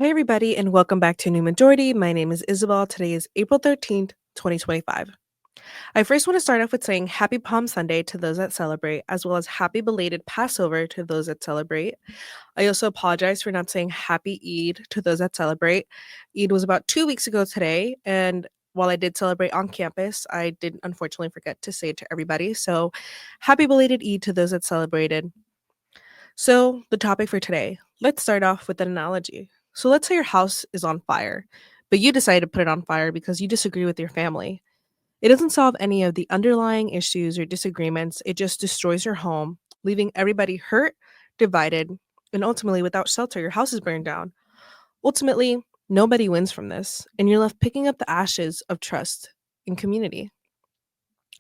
Hi, everybody, and welcome back to New Majority. My name is Isabel. Today is April 13th, 2025. I first want to start off with saying Happy Palm Sunday to those that celebrate, as well as Happy Belated Passover to those that celebrate. I also apologize for not saying Happy Eid to those that celebrate. Eid was about 2 weeks ago today, and while I did celebrate on campus, I did unfortunately forget to say it to everybody. So, Happy Belated Eid to those that celebrated. So, the topic for today, let's start off with an analogy. So, let's say your house is on fire, but you decide to put it on fire because you disagree with your family. It doesn't solve any of the underlying issues or disagreements, it just destroys your home, leaving everybody hurt, divided, and ultimately without shelter. Your house is burned down. Ultimately, nobody wins from this, and you're left picking up the ashes of trust in community.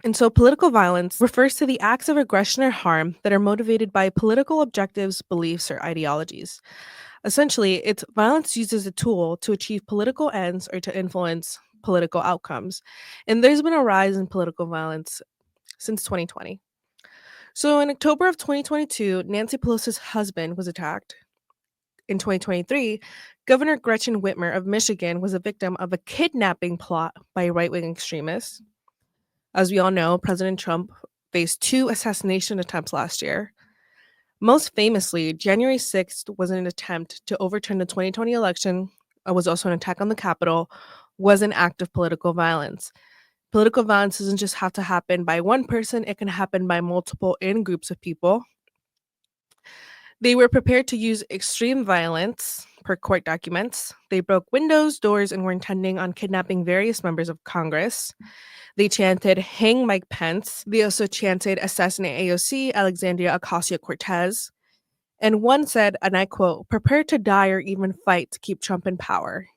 And so, political violence refers to the acts of aggression or harm that are motivated by political objectives, beliefs, or ideologies. Essentially, it's violence used as a tool to achieve political ends or to influence political outcomes. And there's been a rise in political violence since 2020. So, in October of 2022, Nancy Pelosi's husband was attacked. In 2023, Governor Gretchen Whitmer of Michigan was a victim of a kidnapping plot by right wing extremists. As we all know, President Trump faced two assassination attempts last year. Most famously, January 6th was an attempt to overturn the 2020 election, was also an attack on the Capitol, was an act of political violence. Political violence doesn't just have to happen by one person, it can happen by multiple in groups of people. They were prepared to use extreme violence per court documents. They broke windows, doors, and were intending on kidnapping various members of Congress. They chanted, "Hang Mike Pence." They also chanted, "Assassinate AOC, Alexandria Ocasio-Cortez." And one said, and I quote, "Prepare to die or even fight to keep Trump in power."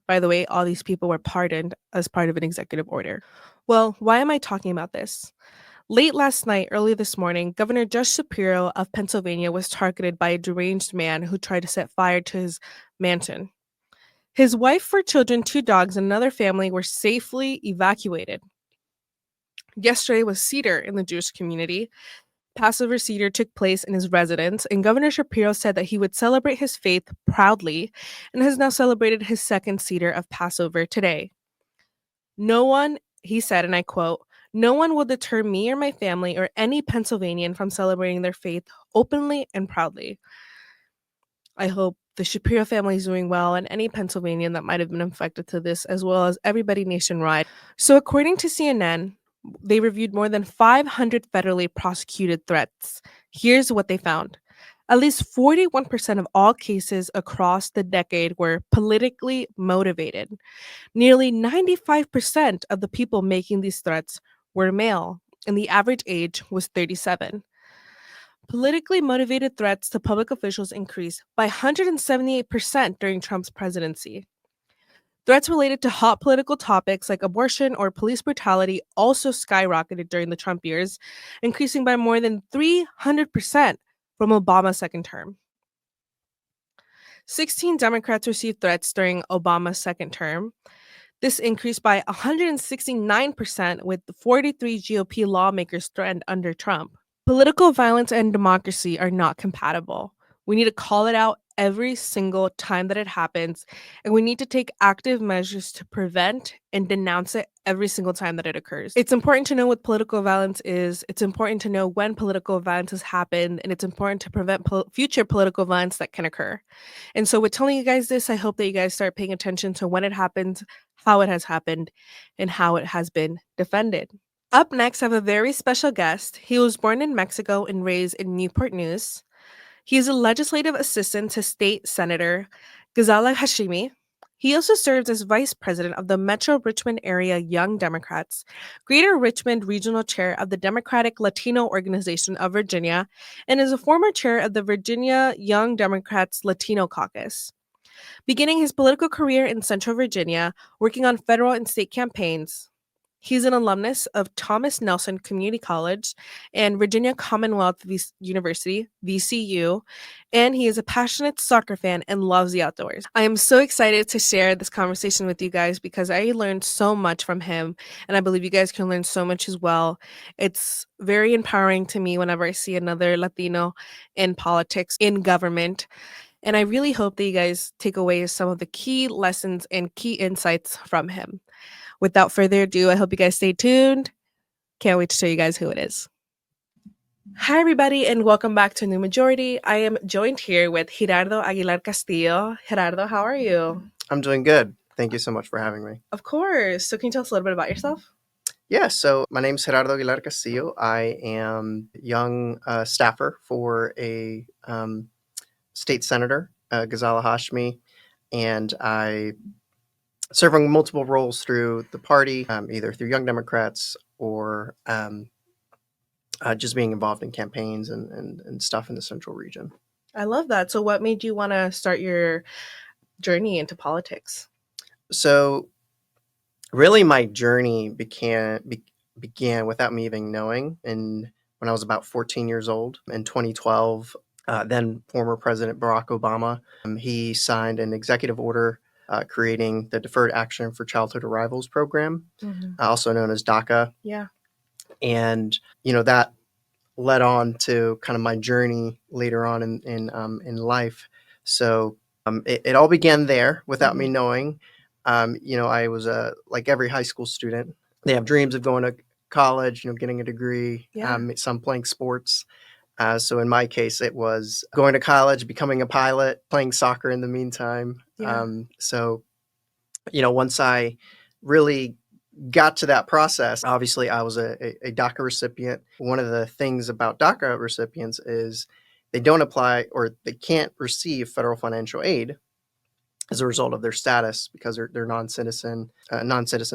By the way, all these people were pardoned as part of an executive order. Well, why am I talking about this? Late last night, early this morning, Governor Josh Shapiro of Pennsylvania was targeted by a deranged man who tried to set fire to his mansion. His wife, 4 children, 2 dogs, and another family were safely evacuated. Yesterday was Seder in the Jewish community. Passover Seder took place in his residence, and Governor Shapiro said that he would celebrate his faith proudly and has now celebrated his second Seder of Passover today. "No one," he said, and I quote, "no one will deter me or my family or any Pennsylvanian from celebrating their faith openly and proudly." I hope the Shapiro family is doing well and any Pennsylvanian that might have been affected to this, as well as everybody nationwide. So, according to CNN, they reviewed more than 500 federally prosecuted threats. Here's what they found. At least 41% of all cases across the decade were politically motivated. Nearly 95% of the people making these threats were male, and the average age was 37. Politically motivated threats to public officials increased by 178% during Trump's presidency. Threats related to hot political topics like abortion or police brutality also skyrocketed during the Trump years, increasing by more than 300% from Obama's second term. 16 Democrats received threats during Obama's second term. This increased by 169% with 43 GOP lawmakers threatened under Trump. Political violence and democracy are not compatible. We need to call it out every single time that it happens, and we need to take active measures to prevent and denounce it every single time that it occurs. It's important to know what political violence is. It's important to know when political violence has happened, and it's important to prevent future political violence that can occur. And so, with telling you guys this, I hope that you guys start paying attention to when it happens, how it has happened, and how it has been defended. Up next, I have a very special guest. He was born in Mexico and raised in Newport News. He is a legislative assistant to State Senator Ghazala Hashmi. He also serves as vice president of the Metro Richmond-area Young Democrats, Greater Richmond Regional Chair of the Democratic Latino Organization of Virginia, and is a former chair of the Virginia Young Democrats Latino Caucus. Beginning his political career in Central Virginia, working on federal and state campaigns, he's an alumnus of Thomas Nelson Community College and Virginia Commonwealth University, VCU, and he is a passionate soccer fan and loves the outdoors. I am so excited to share this conversation with you guys because I learned so much from him, and I believe you guys can learn so much as well. It's very empowering to me whenever I see another Latino in politics, in government. And I really hope that you guys take away some of the key lessons and key insights from him. Without further ado, I hope you guys stay tuned. Can't wait to show you guys who it is. Hi, everybody, and welcome back to New Majority. I am joined here with Gerardo Aguilar Castillo. Gerardo, how are you? I'm doing good. Thank you so much for having me. Of course. So, can you tell us a little bit about yourself? Yeah, so my name is Gerardo Aguilar Castillo. I am a young staffer for a state senator, Ghazala Hashmi, and I serve on multiple roles through the party, either through Young Democrats or just being involved in campaigns and stuff in the central region. I love that. So, what made you want to start your journey into politics? So, really, my journey began without me even knowing. And when I was about 14 years old in 2012, then former President Barack Obama, he signed an executive order creating the Deferred Action for Childhood Arrivals program, also known as DACA. Yeah. And that led on to kind of my journey later on in life. So it all began there without me knowing. I was like every high school student. They have dreams of going to college, getting a degree. Yeah. Some playing sports. So in my case, it was going to college, becoming a pilot, playing soccer in the meantime. Yeah. Once I really got to that process, obviously I was a DACA recipient. One of the things about DACA recipients is they don't apply or they can't receive federal financial aid as a result of their status because they're non-citizen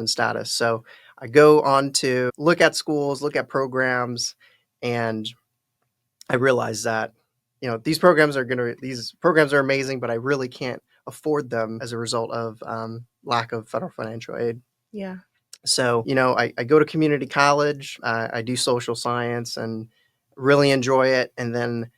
status. So I go on to look at schools, look at programs, and I realized that these programs are amazing, but I really can't afford them as a result of lack of federal financial aid. Yeah. So, I go to community college, I do social science and really enjoy it. And then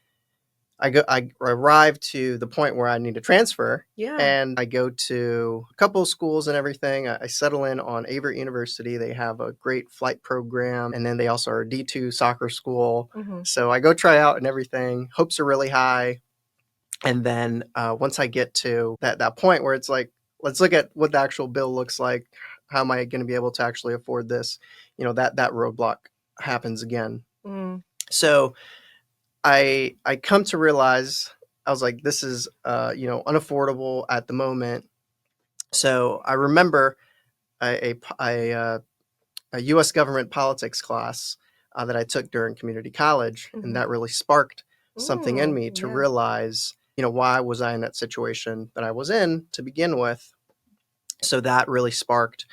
I arrive to the point where I need to transfer. Yeah. And I go to a couple of schools and everything. I settle in on Avid University. They have a great flight program. And then they also are a D2 soccer school. So I go try out and everything. Hopes are really high. And then once I get to that point where it's like, let's look at what the actual bill looks like. How am I going to be able to actually afford this? That roadblock happens again. So I come to realize, I was like, this is unaffordable at the moment. So I remember a U.S. government politics class that I took during community college, and that really sparked something in me to realize, why was I in that situation that I was in to begin with. So that really sparked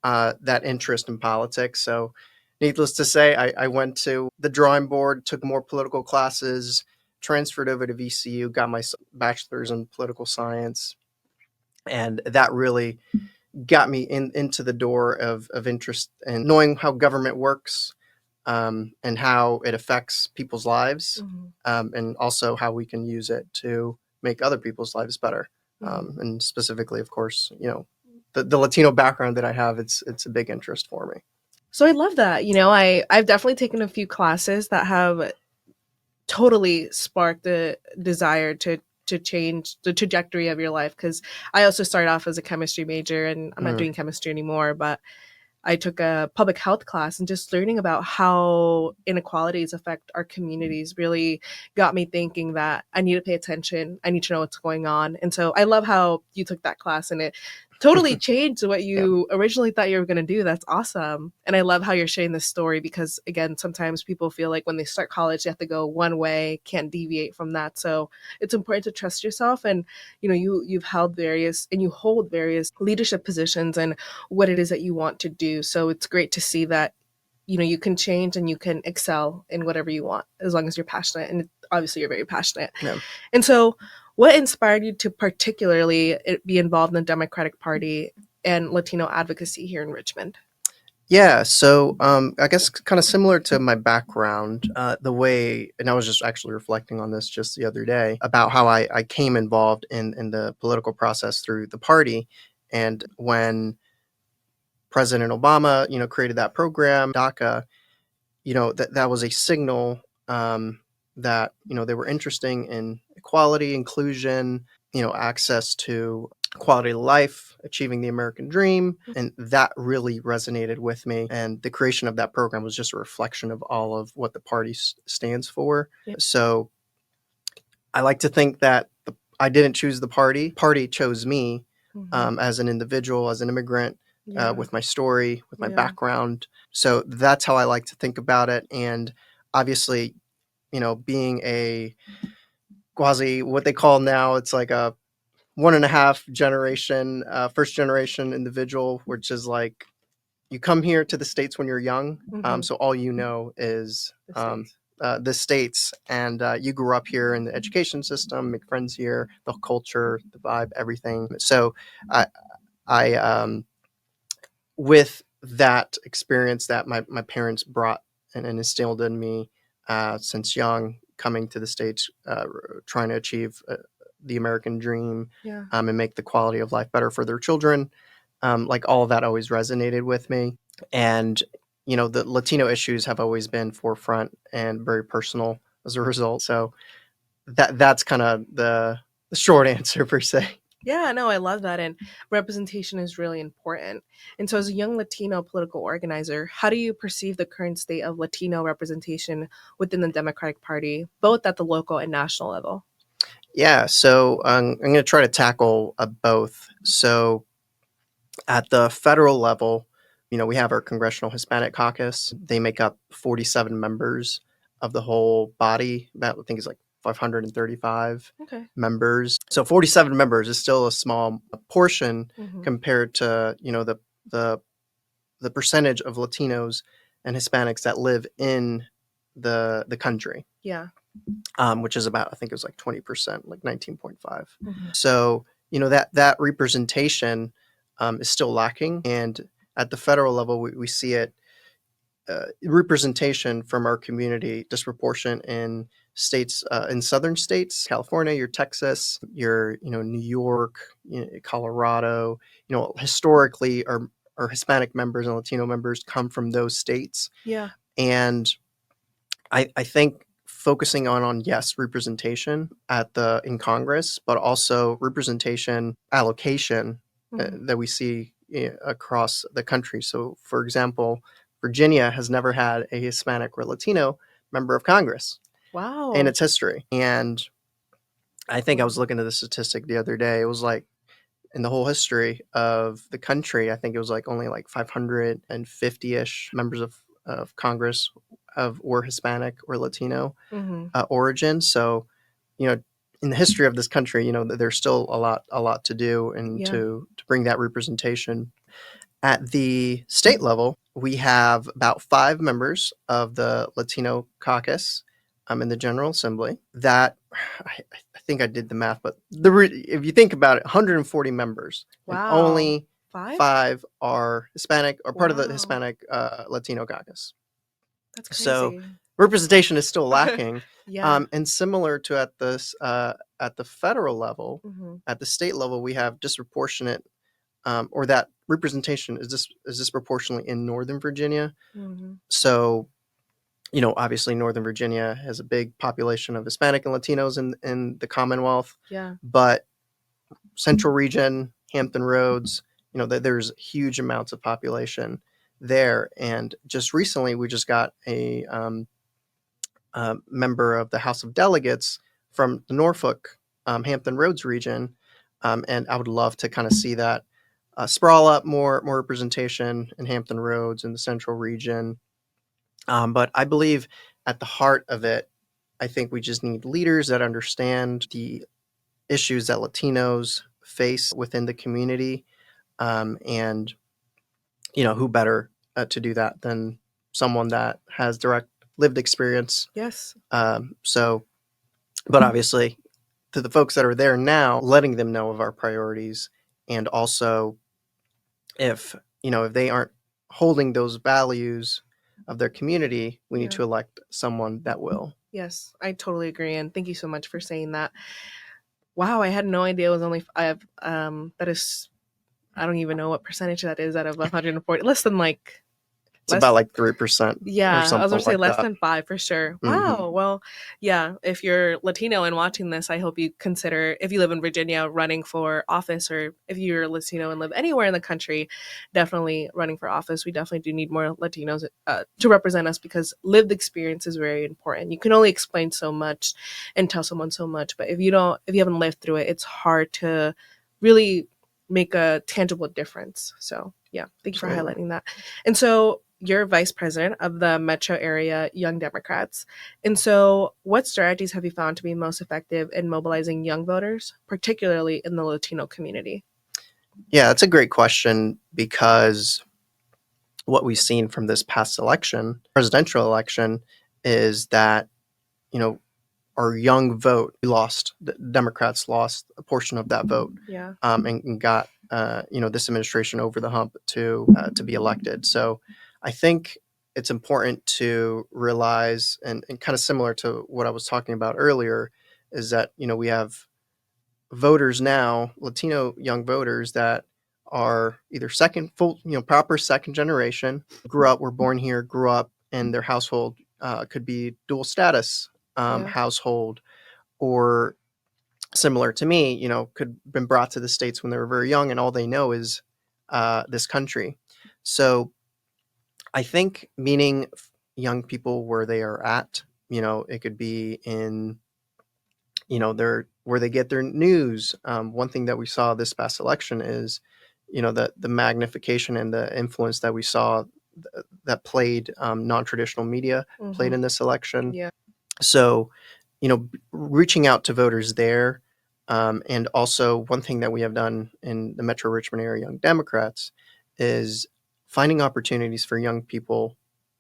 that interest in politics. So needless to say, I went to the drawing board, took more political classes, transferred over to VCU, got my bachelor's in political science. And that really got me into the door of interest and knowing how government works, and how it affects people's lives, and also how we can use it to make other people's lives better. And specifically, of course, the Latino background that I have, it's a big interest for me. So I love that. I've definitely taken a few classes that have totally sparked the desire to change the trajectory of your life, because I also started off as a chemistry major, and I'm not doing chemistry anymore, but I took a public health class, and just learning about how inequalities affect our communities really got me thinking that I need to pay attention. I need to know what's going on. And so I love how you took that class and it totally changed what you originally thought you were going to do. That's awesome. And I love how you're sharing this story because, again, sometimes people feel like when they start college, they have to go one way, can't deviate from that. So it's important to trust yourself. And, you've held various and you hold various leadership positions and what it is that you want to do. So it's great to see that, you can change and you can excel in whatever you want as long as you're passionate. And obviously you're very passionate. Yeah. And so what inspired you to particularly be involved in the Democratic Party and Latino advocacy here in Richmond? Yeah, so I guess kind of similar to my background, the way, and I was just actually reflecting on this just the other day about how I came involved in the political process through the party. And when President Obama, created that program, DACA, that was a signal that, they were interesting in equality, inclusion, access to quality of life, achieving the American dream. And that really resonated with me. And the creation of that program was just a reflection of all of what the party stands for. Yeah. So I like to think that I didn't choose the party. Party chose me as an individual, as an immigrant, with my story, with my background. So that's how I like to think about it. And obviously, being a quasi, what they call now, it's like a 1.5 generation, first generation individual, which is like you come here to the States when you're young. So all you know is the States, and you grew up here in the education system, make friends here, the culture, the vibe, everything. So I with that experience that my parents brought and instilled in me since young, coming to the States, trying to achieve the American dream, and make the quality of life better for their children. Like all of that always resonated with me. And, the Latino issues have always been forefront and very personal as a result. So that's kind of the short answer per se. Yeah, no, I love that. And representation is really important. And so, as a young Latino political organizer, how do you perceive the current state of Latino representation within the Democratic Party, both at the local and national level? Yeah, so I'm going to try to tackle both. So, at the federal level, we have our Congressional Hispanic Caucus. They make up 47 members of the whole body. That I think is like 535 members. So 47 members is still a small portion compared to the percentage of Latinos and Hispanics that live in the country. Yeah. Which is about, I think it was like 20%, like 19.5. So that representation is still lacking, and at the federal level, we see it representation from our community disproportionate in states, in southern states, California, your Texas, your New York, Colorado. Historically, our Hispanic members and Latino members come from those states. Yeah. And I think focusing on yes, representation in Congress, but also representation allocation that we see across the country. So, for example, Virginia has never had a Hispanic or Latino member of Congress. Wow. In its history. And I think I was looking at the statistic the other day. It was like in the whole history of the country, I think it was like only like 550-ish members of Congress were Hispanic or Latino origin. So, in the history of this country, there's still a lot to do and to bring that representation. At the state level, we have about 5 members of the Latino caucus in the General Assembly. That I think I did the math, but if you think about it, 140 members, and only 5 are Hispanic or part of the Hispanic Latino caucus. That's crazy. So representation is still lacking. And similar to at the federal level, at the state level, we have disproportionate, or that representation is disproportionately in Northern Virginia. So, obviously Northern Virginia has a big population of Hispanic and Latinos in the Commonwealth. Yeah. But Central Region, Hampton Roads, there's huge amounts of population there. And just recently, we just got a member of the House of Delegates from the Norfolk, Hampton Roads region. And I would love to kind of see that sprawl up more representation in Hampton Roads in the Central region. But I believe at the heart of it, I think we just need leaders that understand the issues that Latinos face within the community. And, who better to do that than someone that has direct lived experience. Yes. But obviously, to the folks that are there now, letting them know of our priorities, and also if they aren't holding those values of their community, we need to elect someone that will. Yes, I totally agree. And thank you so much for saying that. Wow, I had no idea it was only 5. That is, I don't even know what percentage that is out of 140. Less than like It's about like 3% or Yeah, I was something gonna say like less that. than 5 for sure. Hmm. Wow. Well, yeah, if you're Latino and watching this, I hope you consider, if you live in Virginia, running for office, or if you're Latino and live anywhere in the country, definitely running for office. We definitely do need more Latinos to represent us, because lived experience is very important. You can only explain so much and tell someone so much, but if you haven't lived through it, it's hard to really make a tangible difference. So, yeah, thank you for Absolutely. highlighting that. And so, you're vice president of the metro area Young Democrats. And so, what strategies have you found to be most effective in mobilizing young voters, particularly in the Latino community? Yeah, that's a great question, because what we've seen from this past election, presidential election, is that, you know, our young vote, the Democrats lost a portion of that vote, Yeah. and got this administration over the hump to be elected. So I think it's important to realize, and kind of similar to what I was talking about earlier, is that we have voters now, Latino young voters that are either proper second generation, were born here, grew up, and their household could be dual status Yeah. household, or similar to me, could have been brought to the States when they were very young, and all they know is this country. So I think meeting young people where they are at, it could be in their where they get their news. One thing that we saw this past election is, the magnification and the influence that we saw that played non-traditional media played Hmm. in this election. Yeah. So, reaching out to voters there. And also, one thing that we have done in the Metro Richmond area Young Democrats is finding opportunities for young people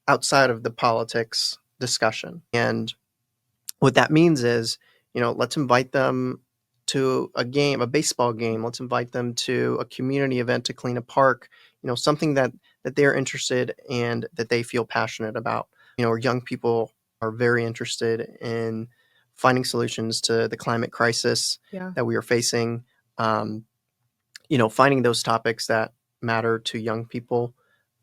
outside of the politics discussion. And what that means is, let's invite them to a game, a baseball game. Let's invite them to a community event to clean a park. Something that they're interested and that they feel passionate about. Our young people are very interested in finding solutions to the climate crisis Yeah. that we are facing. Um, finding those topics that matter to young people.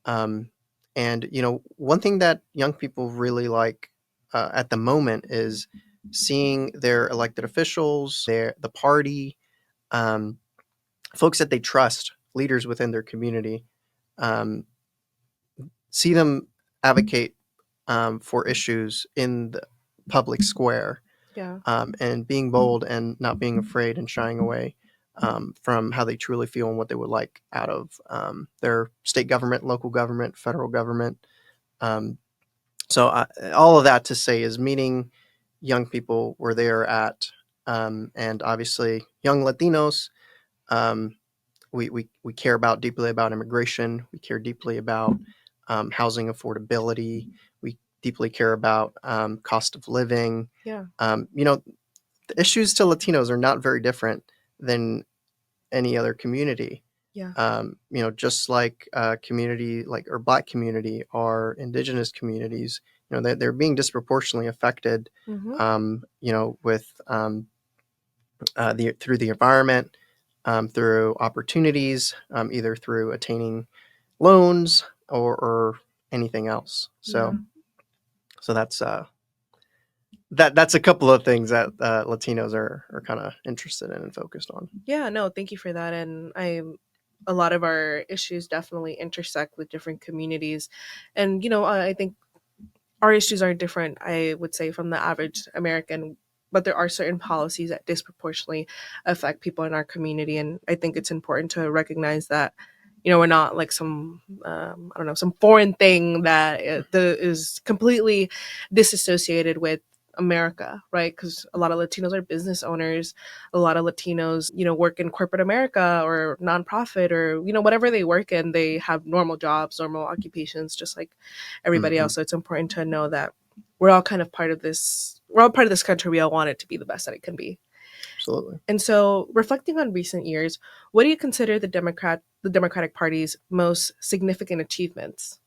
Um, and one thing that young people really like at the moment is seeing their elected officials, the party, um, folks that they trust, leaders within their community, um, see them advocate for issues in the public square, Yeah. and being bold and not being afraid and shying away from how they truly feel and what they would like out of their state government, local government, federal government. Um, so all of that to say is meeting young people where they are at, and obviously young Latinos. Um, we care about deeply about immigration. We care deeply about housing affordability. We deeply care about cost of living. Yeah. Um, you know, the issues to Latinos are not very different than any other community. Yeah. Just like community, like or Black community or Indigenous communities, they're being disproportionately affected. Hmm. With the through the environment, through opportunities, either through attaining loans or anything else. Yeah. So that's a couple of things that Latinos are kind of interested in and focused on. Yeah, no, thank you for that. And a lot of our issues definitely intersect with different communities. And, I think our issues are different, I would say, from the average American, but there are certain policies that disproportionately affect people in our community. And I think it's important to recognize that, we're not like some, I don't know, some foreign thing that is completely disassociated with America, right? Because a lot of Latinos are business owners. A lot of Latinos, work in corporate America or nonprofit, or, whatever they work in, they have normal jobs, normal occupations, just like everybody Hmm. else. So it's important to know that we're all kind of part of this. We're all part of this country. We all want it to be the best that it can be. Absolutely. And so, reflecting on recent years, what do you consider the Democratic Party's most significant achievements?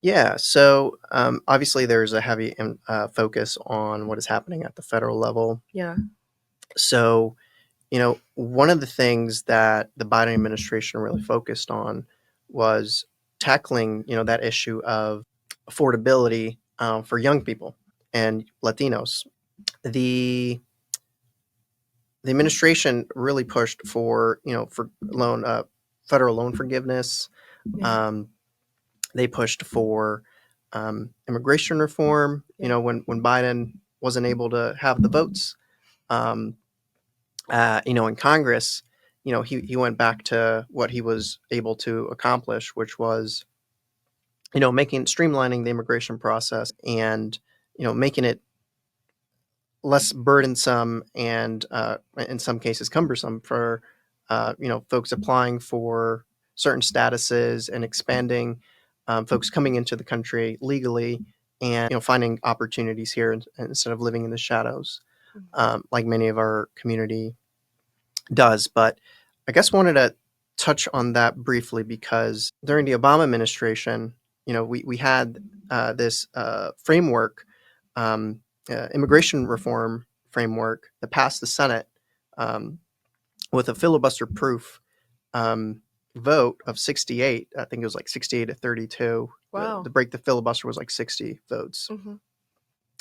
Yeah. So obviously, there's a heavy focus on what is happening at the federal level. Yeah. So, one of the things that the Biden administration really focused on was tackling, that issue of affordability for young people and Latinos. The administration really pushed for federal loan forgiveness. Yeah. They pushed for immigration reform. Yeah. When Biden wasn't able to have the votes, in Congress, he went back to what he was able to accomplish, which was, streamlining the immigration process and, making it less burdensome and, in some cases, cumbersome for, folks applying for certain statuses and expanding folks coming into the country legally and, finding opportunities here instead of living in the shadows, like many of our community does. But I guess wanted to touch on that briefly because during the Obama administration, we had this framework, immigration reform framework that passed the Senate um, with a filibuster proof um, vote of 68. I think it was like 68 to 32. Wow. To break the filibuster was like 60 votes. Mm-hmm.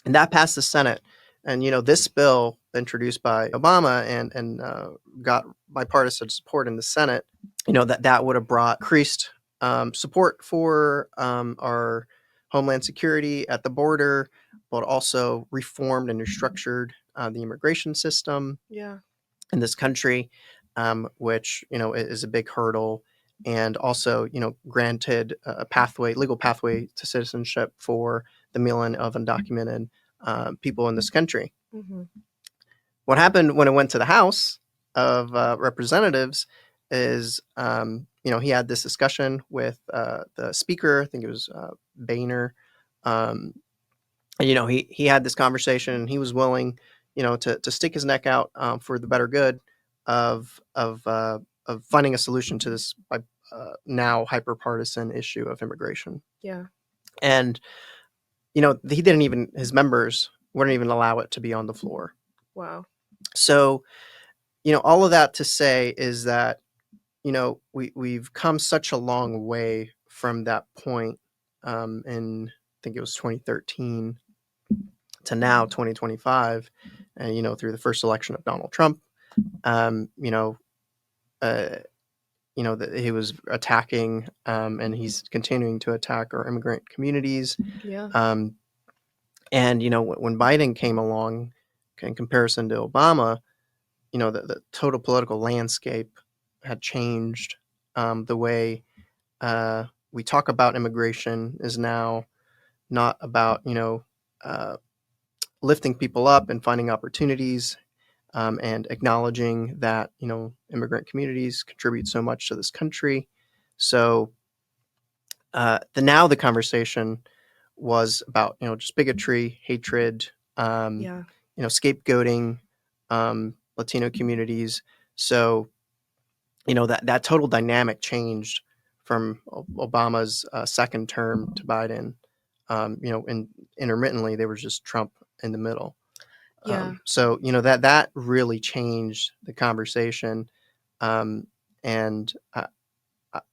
And that passed the Senate. And this bill introduced by Obama and got bipartisan support in the Senate. That would have brought increased support for our homeland security at the border, but also reformed and restructured the immigration system Yeah. in this country, which is a big hurdle, and also granted a legal pathway to citizenship for the million of undocumented people in this country. Mm-hmm. What happened when it went to the House of Representatives is, he had this discussion with the Speaker. I think it was Boehner. And, he had this conversation, and he was willing, to stick his neck out for the better good of finding a solution to this now hyper partisan issue of immigration. Yeah. And his members wouldn't even allow it to be on the floor. Wow. So, all of that to say is that, we've come such a long way from that point in, I think it was 2013 to now 2025, and, through the first election of Donald Trump, um, you know, uh, that he was attacking, and he's continuing to attack our immigrant communities. Yeah. And, when Biden came along, in comparison to Obama, the total political landscape had changed. The way we talk about immigration is now not about, uh, lifting people up and finding opportunities, and acknowledging that, immigrant communities contribute so much to this country. So the conversation was about, just bigotry, hatred, Yeah. scapegoating Latino communities. So, that total dynamic changed from Obama's second term to Biden. And intermittently there was just Trump in the middle. Yeah. So, that really changed the conversation. And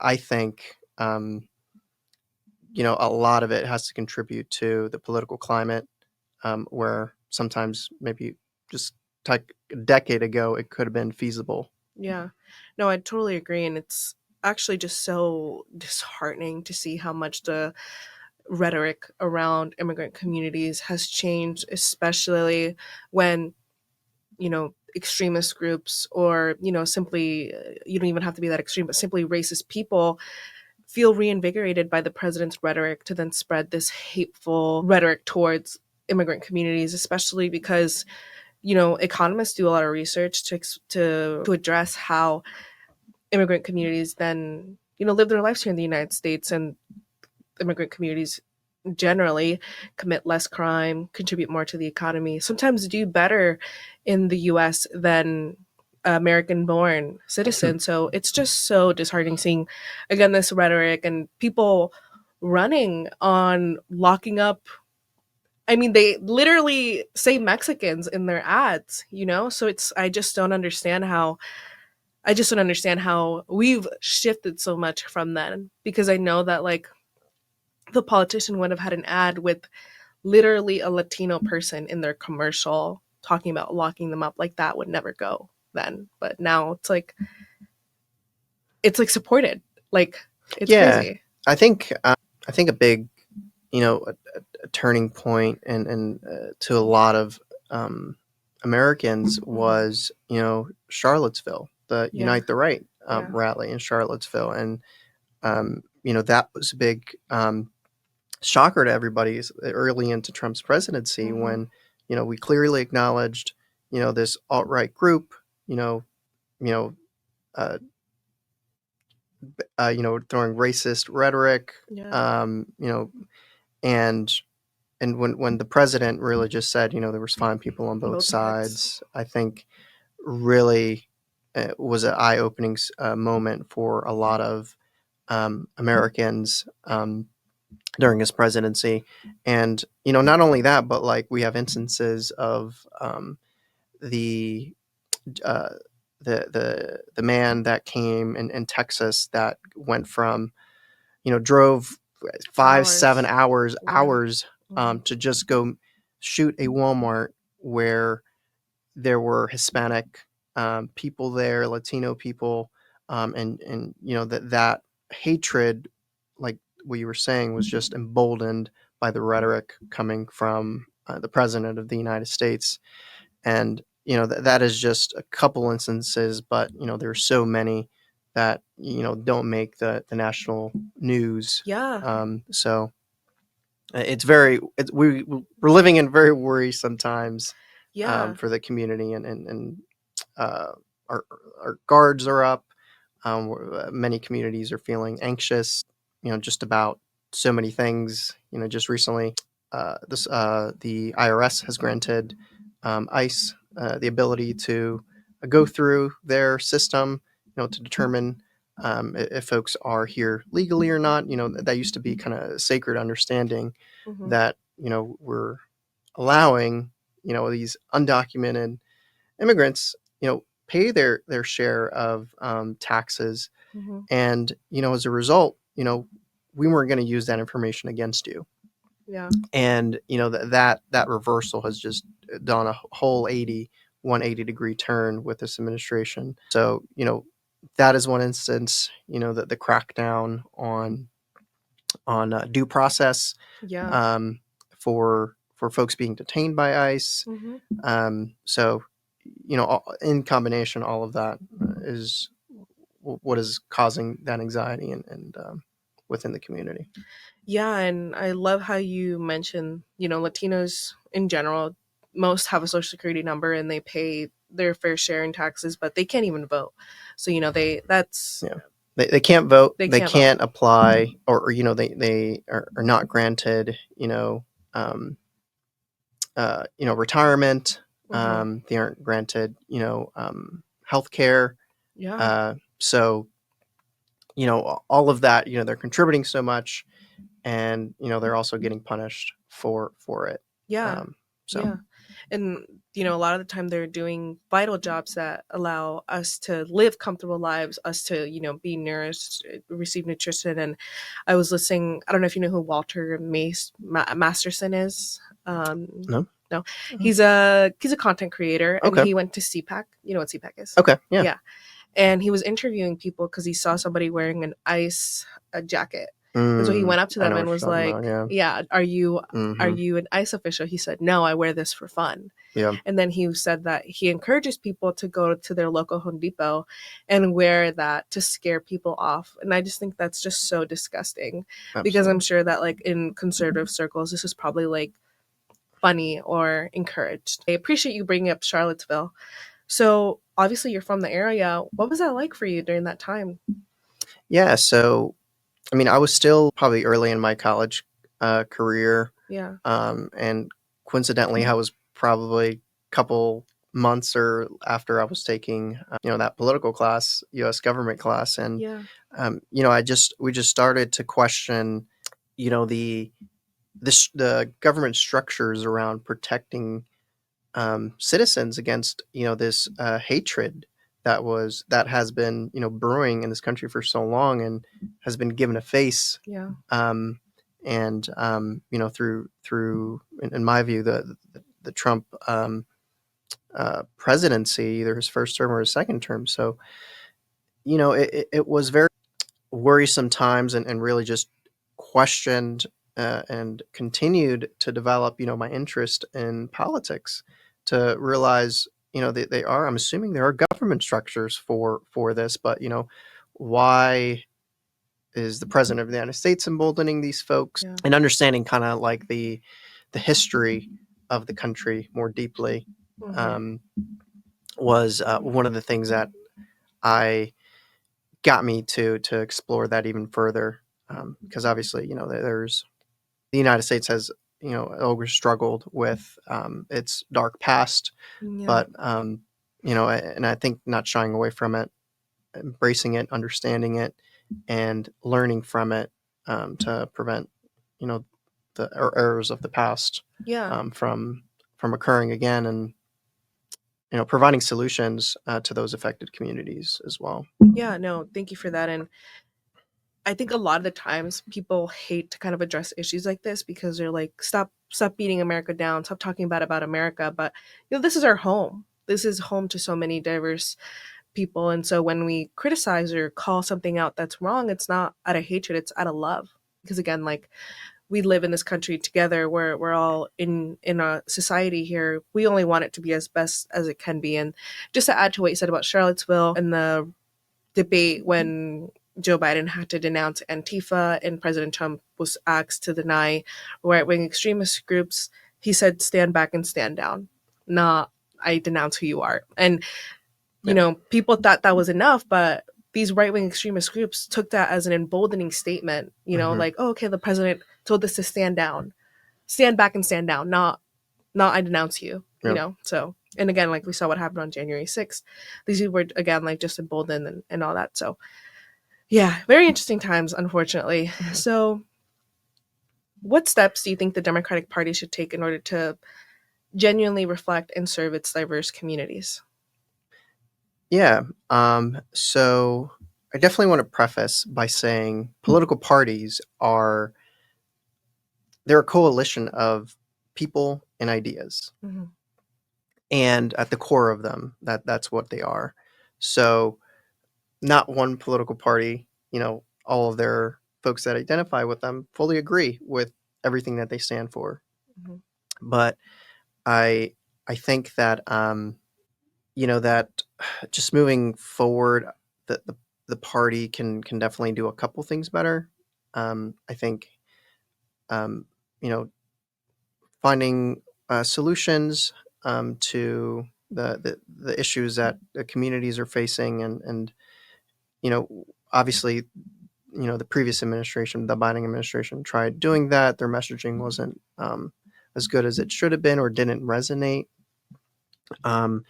I think, a lot of it has to contribute to the political climate, where sometimes maybe just like a decade ago, it could have been feasible. Yeah. No, I totally agree. And it's actually just so disheartening to see how much the rhetoric around immigrant communities has changed, especially when, extremist groups or, simply, you don't even have to be that extreme, but simply racist people feel reinvigorated by the president's rhetoric to then spread this hateful rhetoric towards immigrant communities, especially because economists do a lot of research to address how immigrant communities then live their lives here in the United States, and immigrant communities generally commit less crime, contribute more to the economy, sometimes do better in the US than American born citizens. So it's just so disheartening seeing again this rhetoric and people running on locking up. I mean, they literally say Mexicans in their ads, so I just don't understand how I just don't understand how we've shifted so much from then, because I know that like the politician would have had an ad with literally a Latino person in their commercial talking about locking them up. Like that would never go then. But now it's like supported. Like it's Yeah, crazy. I think a big, a turning point and to a lot of Americans Mhm. was, Charlottesville, the Yeah. Unite the Right Yeah. rally in Charlottesville, and that was a big shocker to everybody early into Trump's presidency Mhm. when we clearly acknowledged this alt right group, you know, you know. Uh, throwing racist rhetoric, Yeah. um, you know, and when the president really just said, there was fine people on both Both sides. sides, I think really was an eye-opening moment for a lot of Americans during his presidency. And not only that, but like we have instances of the uh, the man that came in Texas that went from drove 5 7 Hours. Yeah. hours Mhm. to just go shoot a Walmart where there were Hispanic people there, Latino people, and that hatred, like what you were saying, was just emboldened by the rhetoric coming from the president of the United States. And that is just a couple instances, but there's so many that don't make the national news. Yeah. So we're living in very worrisome times Yeah. for the community, and uh, our our guards are up. Many communities are feeling anxious, just about so many things. Just recently, the IRS has granted ICE the ability to go through their system, to determine if folks are here legally or not. That used to be kind of sacred understanding Mhm. that we're allowing these undocumented immigrants pay their share of taxes, Mhm. and as a result we weren't going to use that information against you. Yeah. And that reversal has just done a whole 180-degree turn with this administration. So that is one instance, that the crackdown on due process Yeah. um, for folks being detained by ICE. Mhm. So in combination, all of that is what is causing that anxiety and within the community. Yeah, and I love how you mentioned, Latinos in general, most have a social security number and they pay their fair share in taxes, but they can't even vote. So, Yeah. They can't vote. they They can't vote. can't apply, or they are not granted, um, retirement. Hmm. They aren't granted, health care. Yeah. So, all of that, they're contributing so much, and, they're also getting punished for it. Yeah. Um, so, Yeah. And, a lot of the time they're doing vital jobs that allow us to live comfortable lives, us to, be nourished, receive nutrition. And I was listening, I don't know if you know who Walter Masterson is. no. No, Uh, he's a content creator, and Okay. he went to CPAC. You know what CPAC is? Okay. Yeah. Yeah, and he was interviewing people because he saw somebody wearing an ice jacket, and so he went up to I them know and what was you're talking about. like, Yeah. "Yeah, are Hmm. you an ice official?" He said, "No, I wear this for fun." Yeah. And then he said that he encourages people to go to their local Home Depot and wear that to scare people off. And I just think that's just so disgusting, because I'm Absolutely. sure that like in conservative circles, this is probably like funny or encouraged. I appreciate you bringing up Charlottesville. So obviously you're from the area. What was that like for you during that time? Yeah. So, I mean, I was still probably early in my college career, Yeah. and coincidentally, I was probably a couple months or after I was taking, that political class, U.S. government class, and Yeah. we just started to question, the the government structures around protecting citizens against this hatred that has been, brewing in this country for so long and has been given a face. Yeah. And through in my view, the Trump presidency, either his first term or his second term. So it was very worrisome times, and really just questioned and continued to develop my interest in politics, to realize they are, I'm assuming there are government structures for this, but why is the president of the United States emboldening these folks? Yeah. And understanding kind of like the history of the country more deeply um, was one of the things that I got me to explore that even further, because obviously there's the United States has always struggled with its dark past, Yeah. but and I think not shying away from it, embracing it, understanding it, and learning from it, to prevent the errors of the past Yeah. from occurring again, and providing solutions to those affected communities as well. Yeah, no, thank you for that. And I think a lot of the times people hate to kind of address issues like this because they're like, stop beating America down, stop talking about America. But this is our home. This is home to so many diverse people. And so when we criticize or call something out that's wrong, it's not out of hatred, it's out of love. Because again, like, we live in this country together. We're all in a society here. We only want it to be as best as it can be. And just to add to what you said about Charlottesville and the debate when Joe Biden had to denounce Antifa and President Trump was asked to deny right wing extremist groups, he said, stand back and stand down. Not, I denounce who you are. And, people thought that was enough, but these right wing extremist groups took that as an emboldening statement, like, oh, okay, the president told us to stand down, stand back and stand down, not I denounce you, So, and again, like we saw what happened on January 6th, these people were again like just emboldened and all that. So yeah, very interesting times, unfortunately. So what steps do you think the Democratic Party should take in order to genuinely reflect and serve its diverse communities? Yeah. So I definitely want to preface by saying political parties they're a coalition of people and ideas. Mm-hmm. And at the core of them, that's what they are. So not one political party, all of their folks that identify with them fully agree with everything that they stand for. Mm-hmm. But I think that that just moving forward, the party can definitely do a couple things better. I think um, you know finding solutions to the issues that the communities are facing, and obviously the previous administration, the Biden administration, tried doing that. Their messaging wasn't as good as it should have been, or didn't resonate. And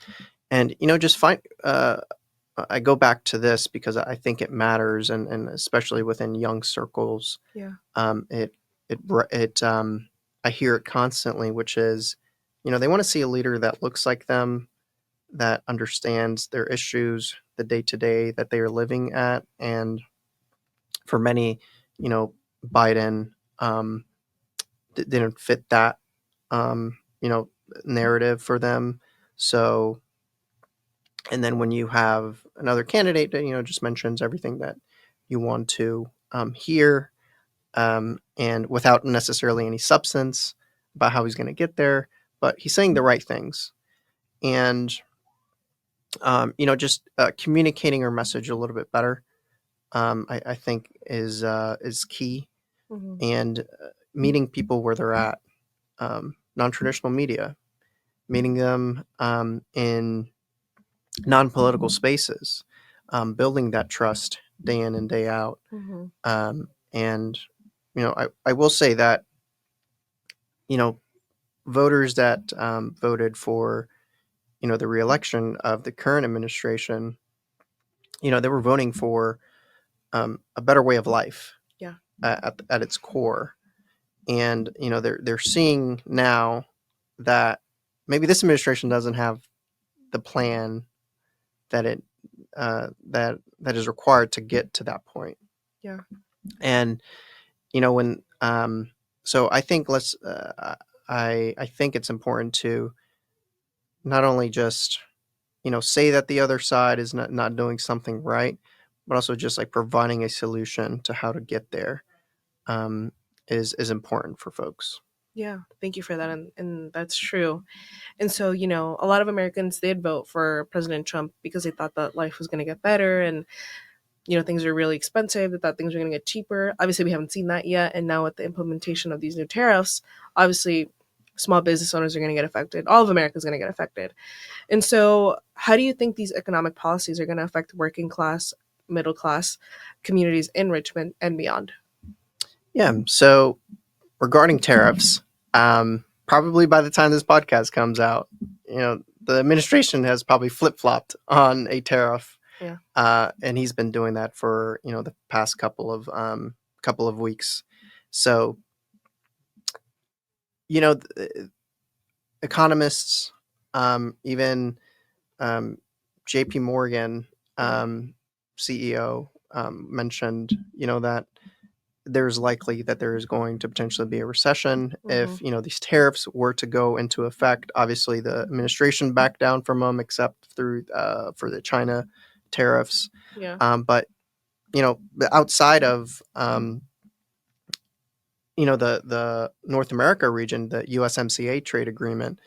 just find I go back to this because I think it matters, and especially within young circles. Yeah. It I hear it constantly, which is, they want to see a leader that looks like them, that understands their issues, the day to day that they are living at. And for many, Biden didn't fit that um, narrative for them. So, and then when you have another candidate that just mentions everything that you want to hear, and without necessarily any substance about how he's going to get there, but he's saying the right things, and just communicating our message a little bit better, I think is key, Mm-hmm. and meeting people where they're at, non-traditional media, meeting them in non-political spaces, building that trust day in and day out. Mm-hmm. And I will say that you know voters that voted for the reelection of the current administration, they were voting for a better way of life Yeah. at its core. And they're seeing now that maybe this administration doesn't have the plan that it that is required to get to that point. Yeah. And when so I think I think it's important to not only just say that the other side is not doing something right, but also just like providing a solution to how to get there, um, is important for folks. Yeah, thank you for that, and that's true. And so, a lot of Americans did vote for President Trump because they thought that life was going to get better, and things are really expensive. They thought things were going to get cheaper. Obviously, we haven't seen that yet, and now with the implementation of these new tariffs, obviously, small business owners are going to get affected. All of America is going to get affected. And so, how do you think these economic policies are going to affect working class, middle class communities in Richmond and beyond? Yeah. So regarding tariffs, probably by the time this podcast comes out, the administration has probably flip flopped on a tariff, Yeah. and he's been doing that for the past couple of weeks. So economists, even J.P. Morgan CEO mentioned that there's likely that there is going to potentially be a recession if these tariffs were to go into effect. Obviously, the administration backed down from them, except through for the China tariffs. Yeah. But outside of the North America region, the USMCA trade agreement,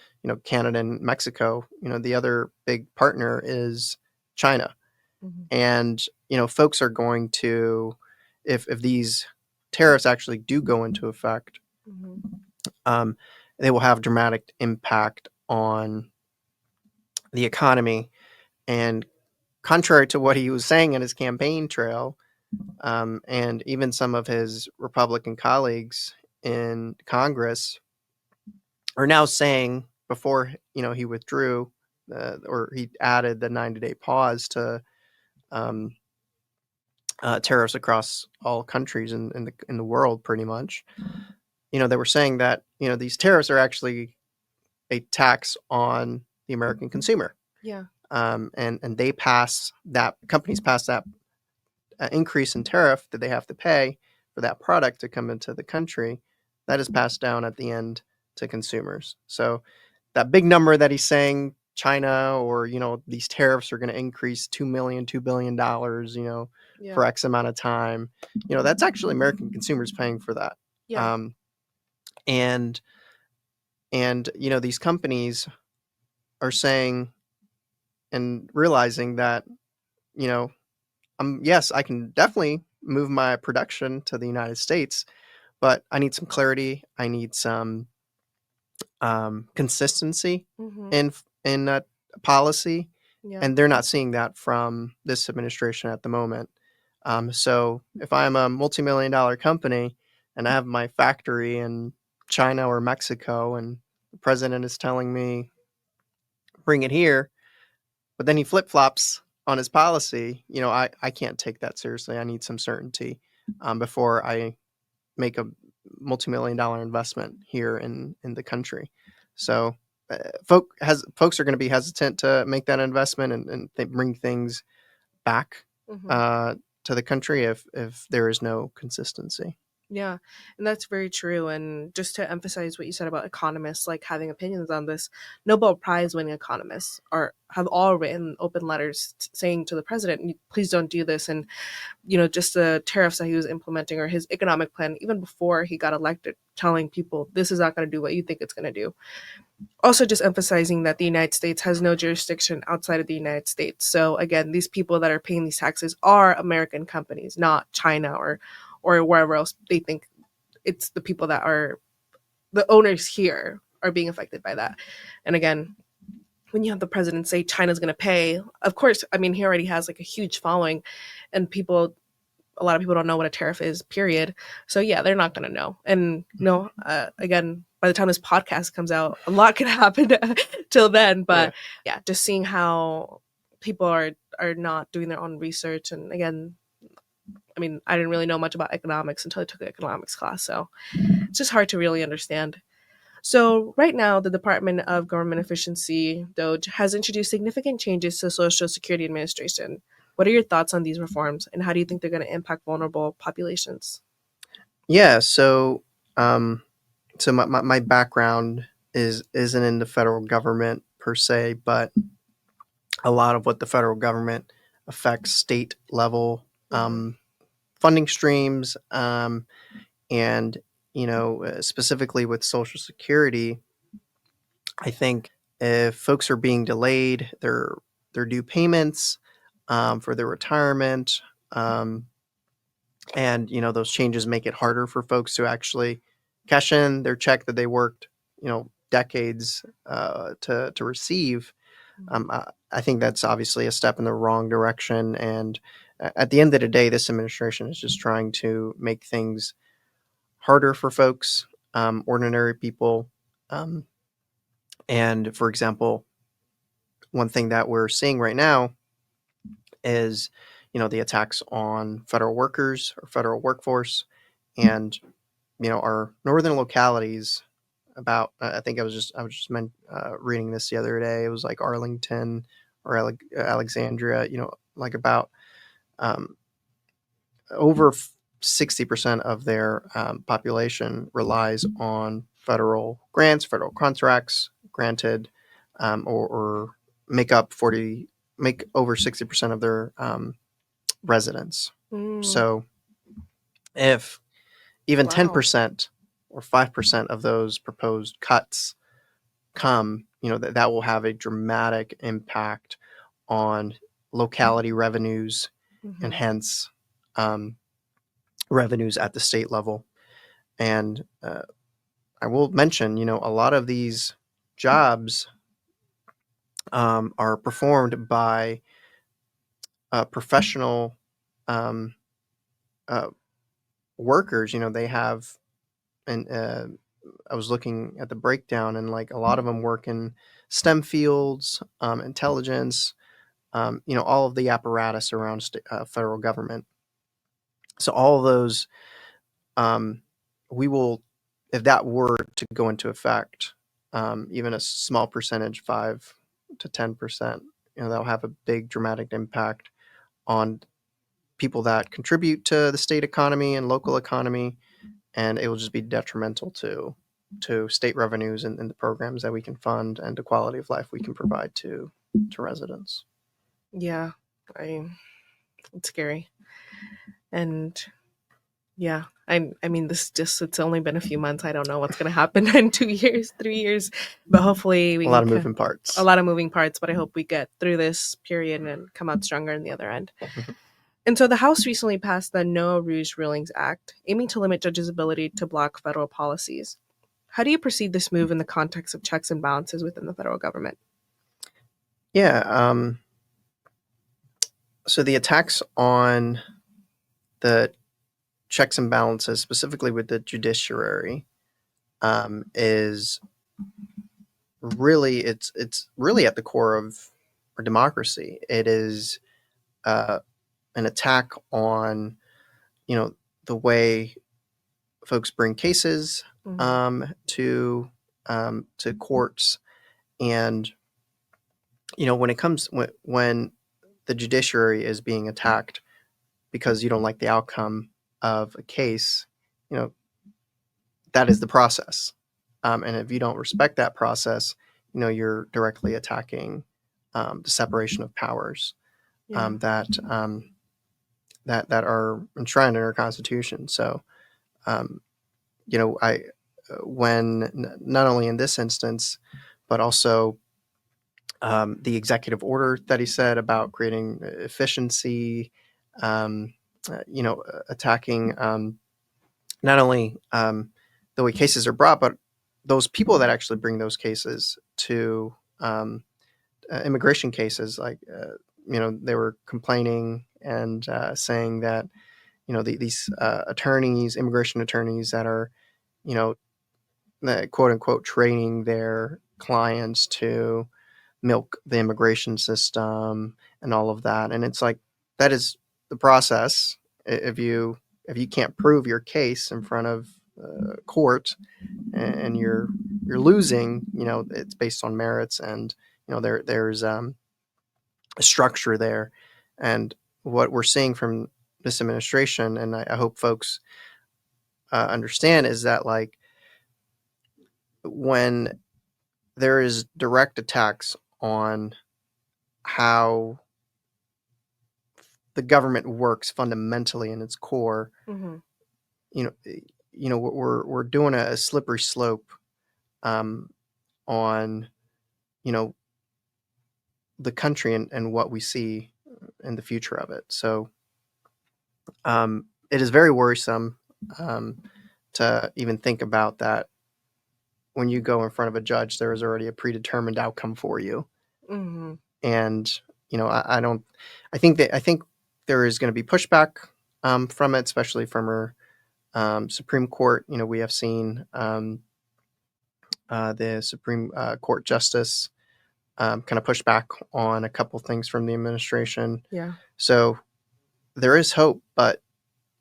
Canada and Mexico, the other big partner is China. And folks are going to, if these tariffs actually do go into effect, they will have dramatic impact on the economy. And contrary to what he was saying in his campaign trail, and even some of his Republican colleagues in Congress are now saying, before he withdrew, or he added the 90-day pause to tariffs across all countries in the world, pretty much. They were saying that these tariffs are actually a tax on the American consumer. Yeah. And they pass that companies pass that increase in tariff that they have to pay for that product to come into the country. That is passed down at the end to consumers. So that big number that he's saying, China, or these tariffs are going to increase $2 billion, for X amount of time. That's actually American consumers paying for that. Yeah. And these companies are saying and realizing that yes, I can definitely move my production to the United States, but I need some clarity. I need some consistency in policy, Yeah. and they're not seeing that from this administration at the moment. So if I'm a multi-million-dollar company and I have my factory in China or Mexico, and the president is telling me bring it here, but then he flip flops on his policy, I can't take that seriously. I need some certainty before I make a multi-million-dollar investment here in the country. So folks are going to be hesitant to make that investment and they bring things back to the country if there is no consistency. Yeah, and that's very true. And just to emphasize what you said about economists, like having opinions on this, Nobel Prize winning economists have all written open letters saying to the president, please don't do this. And, just the tariffs that he was implementing or his economic plan, even before he got elected, telling people this is not going to do what you think it's going to do. Also, just emphasizing that the United States has no jurisdiction outside of the United States. So again, these people that are paying these taxes are American companies, not China or wherever else they think. It's the people that are the owners here are being affected by that. And again, when you have the president say China's going to pay, of course, I mean, he already has like a huge following, and a lot of people don't know what a tariff is, period. So yeah, they're not going to know. And again, by the time this podcast comes out, a lot could happen till then. But yeah, just seeing how people are not doing their own research. And again, I mean, I didn't really know much about economics until I took an economics class. So it's just hard to really understand. So right now, the Department of Government Efficiency, DOGE, has introduced significant changes to the Social Security Administration. What are your thoughts on these reforms, and how do you think they're going to impact vulnerable populations? Yeah, so my background isn't in the federal government per se, but a lot of what the federal government affects state level funding streams, and specifically with Social Security. I think if folks are being delayed their due payments for their retirement, um, and those changes make it harder for folks to actually cash in their check that they worked decades to receive. I think that's obviously a step in the wrong direction, and at the end of the day, this administration is just trying to make things harder for folks, ordinary people. um, and for example, one thing that we're seeing right now is the attacks on federal workers or federal workforce, and our northern localities. About I think I was just reading this the other day. It was like Arlington or Alexandria. Like about um, over 60% of their population relies on federal grants, federal contracts granted, or make over 60% of their residents. Mm, So if even wow. 10% or 5% of those proposed cuts come, that will have a dramatic impact on locality revenues, and Hmm. hence um, revenues at the state level. And I will mention, a lot of these jobs are performed by professional um, uh, workers. They have, and I was looking at the breakdown, and like a lot of them work in STEM fields, intelligence, all of the apparatus around federal government. So all of those, um, we will, if that were to go into effect, even a small percentage, 5 to 10%, that'll have a big dramatic impact on people that contribute to the state economy and local economy, and it will just be detrimental to state revenues and the programs that we can fund and the quality of life we can provide to residents. Yeah, I it's scary. And yeah, I mean this just it's only been a few months. I don't know what's going to happen in 2 years, 3 years, but hopefully A we lot of can moving a parts. lot of moving parts, but I hope we get through this period and come out stronger in the other end. And so the House recently passed the No Rouge Rulings Act, aiming to limit judges' ability to block federal policies. How do you perceive this move in the context of checks and balances within the federal government? Yeah. So the attacks on the checks and balances, specifically with the judiciary, is really it's really at the core of our democracy. It is uh, an attack on the way folks bring cases Mhm. to courts, and when it comes when the judiciary is being attacked because you don't like the outcome of a case, you know that is the process. And if you don't respect that process, you're directly attacking the separation of powers Yeah. that are enshrined in our Constitution. So, um, I when not only in this instance, but also the executive order that he said about creating efficiency, um, attacking not only the way cases are brought, but those people that actually bring those cases to immigration cases. Like, they were complaining and saying that, these attorneys, immigration attorneys that are, you know, quote unquote, training their clients to milk the immigration system and all of that. And it's like, that is the process. If you can't prove your case in front of court, and you're losing, it's based on merits, and there's a structure there. And what we're seeing from this administration, and I hope folks understand, is that like when there is direct attacks on how the government works fundamentally in its core, Mm-hmm. you know, we're doing a slippery slope um, on the country and what we see in the future of it. So it is very worrisome um, to even think about that. When you go in front of a judge, there is already a predetermined outcome for you, Mm-hmm. and I don't. I think there is going to be pushback from it, especially from her Supreme Court. We have seen the Supreme Court justice kind of push back on a couple things from the administration. Yeah. So there is hope, but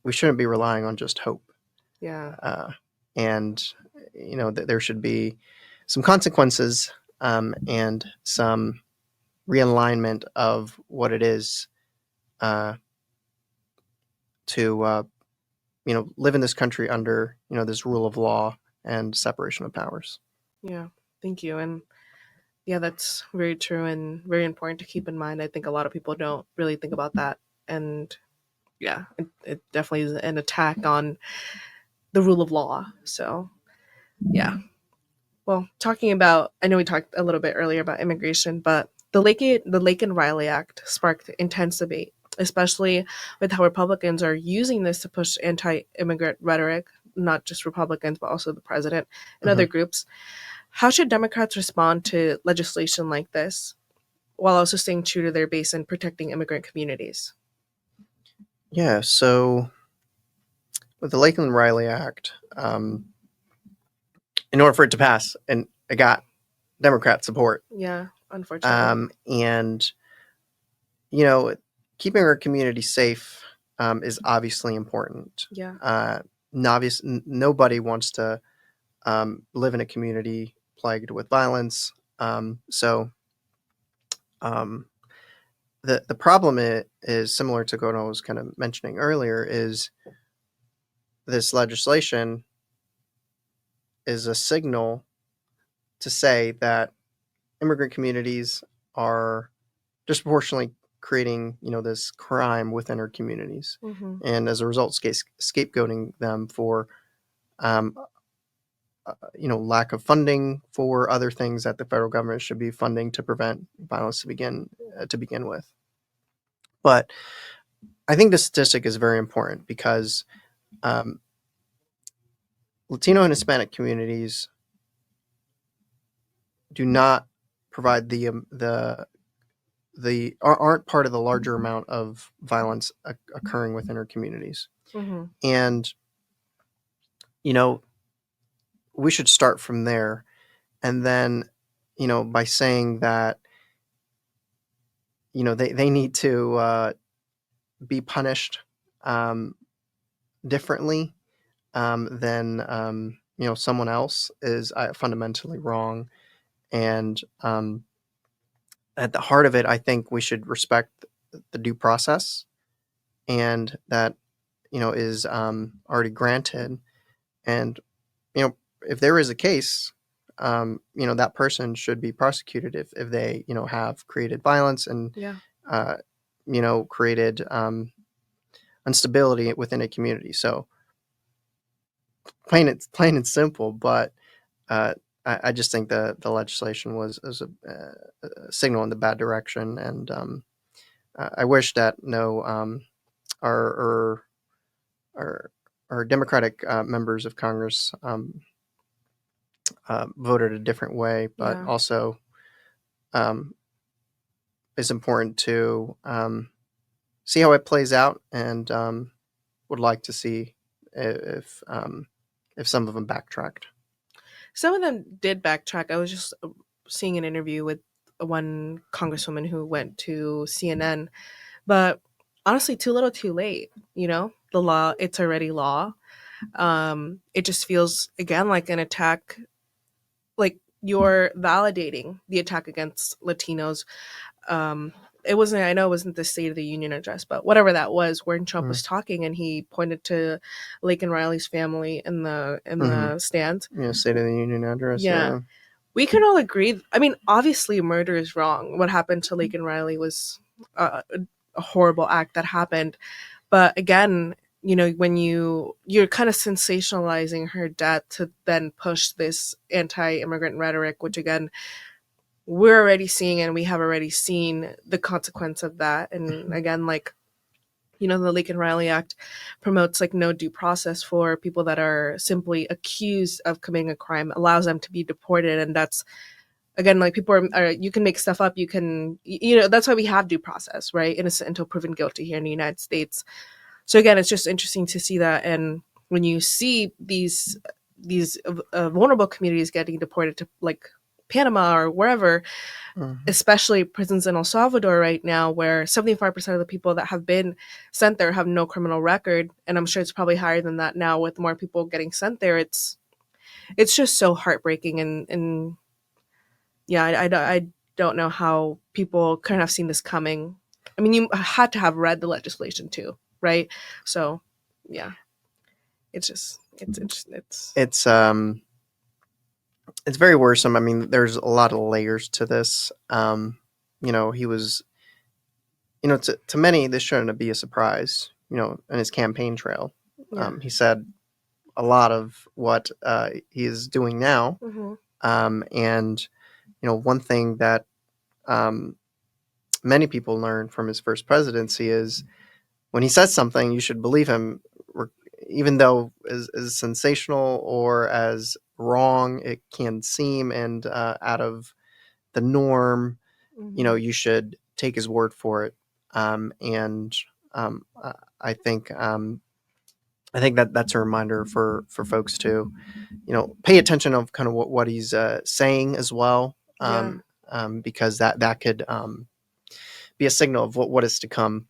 we shouldn't be relying on just hope. Yeah. And there should be some consequences and some realignment of what it is to live in this country under this rule of law and separation of powers. Yeah. Thank you. And yeah, that's very true and very important to keep in mind. I think a lot of people don't really think about that. And yeah, it definitely is an attack on the rule of law. So yeah. Well, talking about, I know we talked a little bit earlier about immigration, but the Lake and Riley Act sparked intense debate, especially with how Republicans are using this to push anti-immigrant rhetoric, not just Republicans, but also the president and Hmm. other groups. How should Democrats respond to legislation like this while also staying true to their base and protecting immigrant communities? Yeah. So with the Lakeland Riley Act, in order for it to pass, and it got Democrat support, Yeah, unfortunately. and you know, keeping our community safe is obviously important. Yeah. Uh, Nobody wants to live in a community plagued with violence. So um, the problem is similar to what I was kind of mentioning earlier. Is this legislation is a signal to say that immigrant communities are disproportionately creating this crime within our communities, Mm-hmm. and as a result, scapegoating them for um, lack of funding for other things that the federal government should be funding to prevent violence to begin with. But I think the statistic is very important because um, Latino and Hispanic communities do not provide aren't part of the larger amount of violence occurring within our communities. Mm-hmm. And you know we should start from there, and then by saying that they need to be punished um, differently than someone else is fundamentally wrong. And at the heart of it, I think we should respect the due process, and that is already granted. And if there is a case, that person should be prosecuted if they have created violence and Yeah. uh, created instability within a community. So plain and simple. But uh, I just think the legislation was a signal in the bad direction, and I wish that no our our our Democratic members of Congress voted a different way, but Yeah. also um, it's important to see how it plays out, and would like to see if some of them backtracked. Some of them did backtrack. I was just seeing an interview with one congresswoman who went to CNN, but honestly, too little, too late. The law, it's already law. It just feels again like an attack, like you're validating the attack against Latinos, it wasn't, I know it wasn't the State of the Union address, but whatever that was, when Trump Mm. was talking and he pointed to Laken Riley's family in Mm-hmm. the stand. Yeah, State of the Union address. Yeah. Yeah. We can all agree. I mean, obviously, murder is wrong. What happened to Laken Riley was a horrible act that happened. But again, when you're kind of sensationalizing her death to then push this anti-immigrant rhetoric, which again we're already seeing, and we have already seen the consequence of that. And again, like, the Laken Riley Act promotes like no due process for people that are simply accused of committing a crime, allows them to be deported, and that's again like people are you can make stuff up, you can, that's why we have due process, right? Innocent until proven guilty here in the United States. So again, it's just interesting to see that, and when you see these vulnerable communities getting deported to like Panama or wherever, Mm-hmm. especially prisons in El Salvador right now, where 75% of the people that have been sent there have no criminal record, and I'm sure it's probably higher than that now with more people getting sent there. It's just so heartbreaking, and yeah, I don't know how people couldn't have seen this coming. I mean, you had to have read the legislation too, right? So, yeah, it's just it's interesting. It's very worrisome. I mean, there's a lot of layers to this. He was, to many, this shouldn't be a surprise. In his campaign trail, Yeah. he said a lot of what he is doing now. Hmm. And one thing that um, many people learn from his first presidency is when he says something, you should believe him, even though as sensational or as wrong it can seem and out of the norm. Hmm. You should take his word for it. And I think I think that that's a reminder for folks to pay attention of kind of what he's saying as well, Yeah. because that could be a signal of what is to come.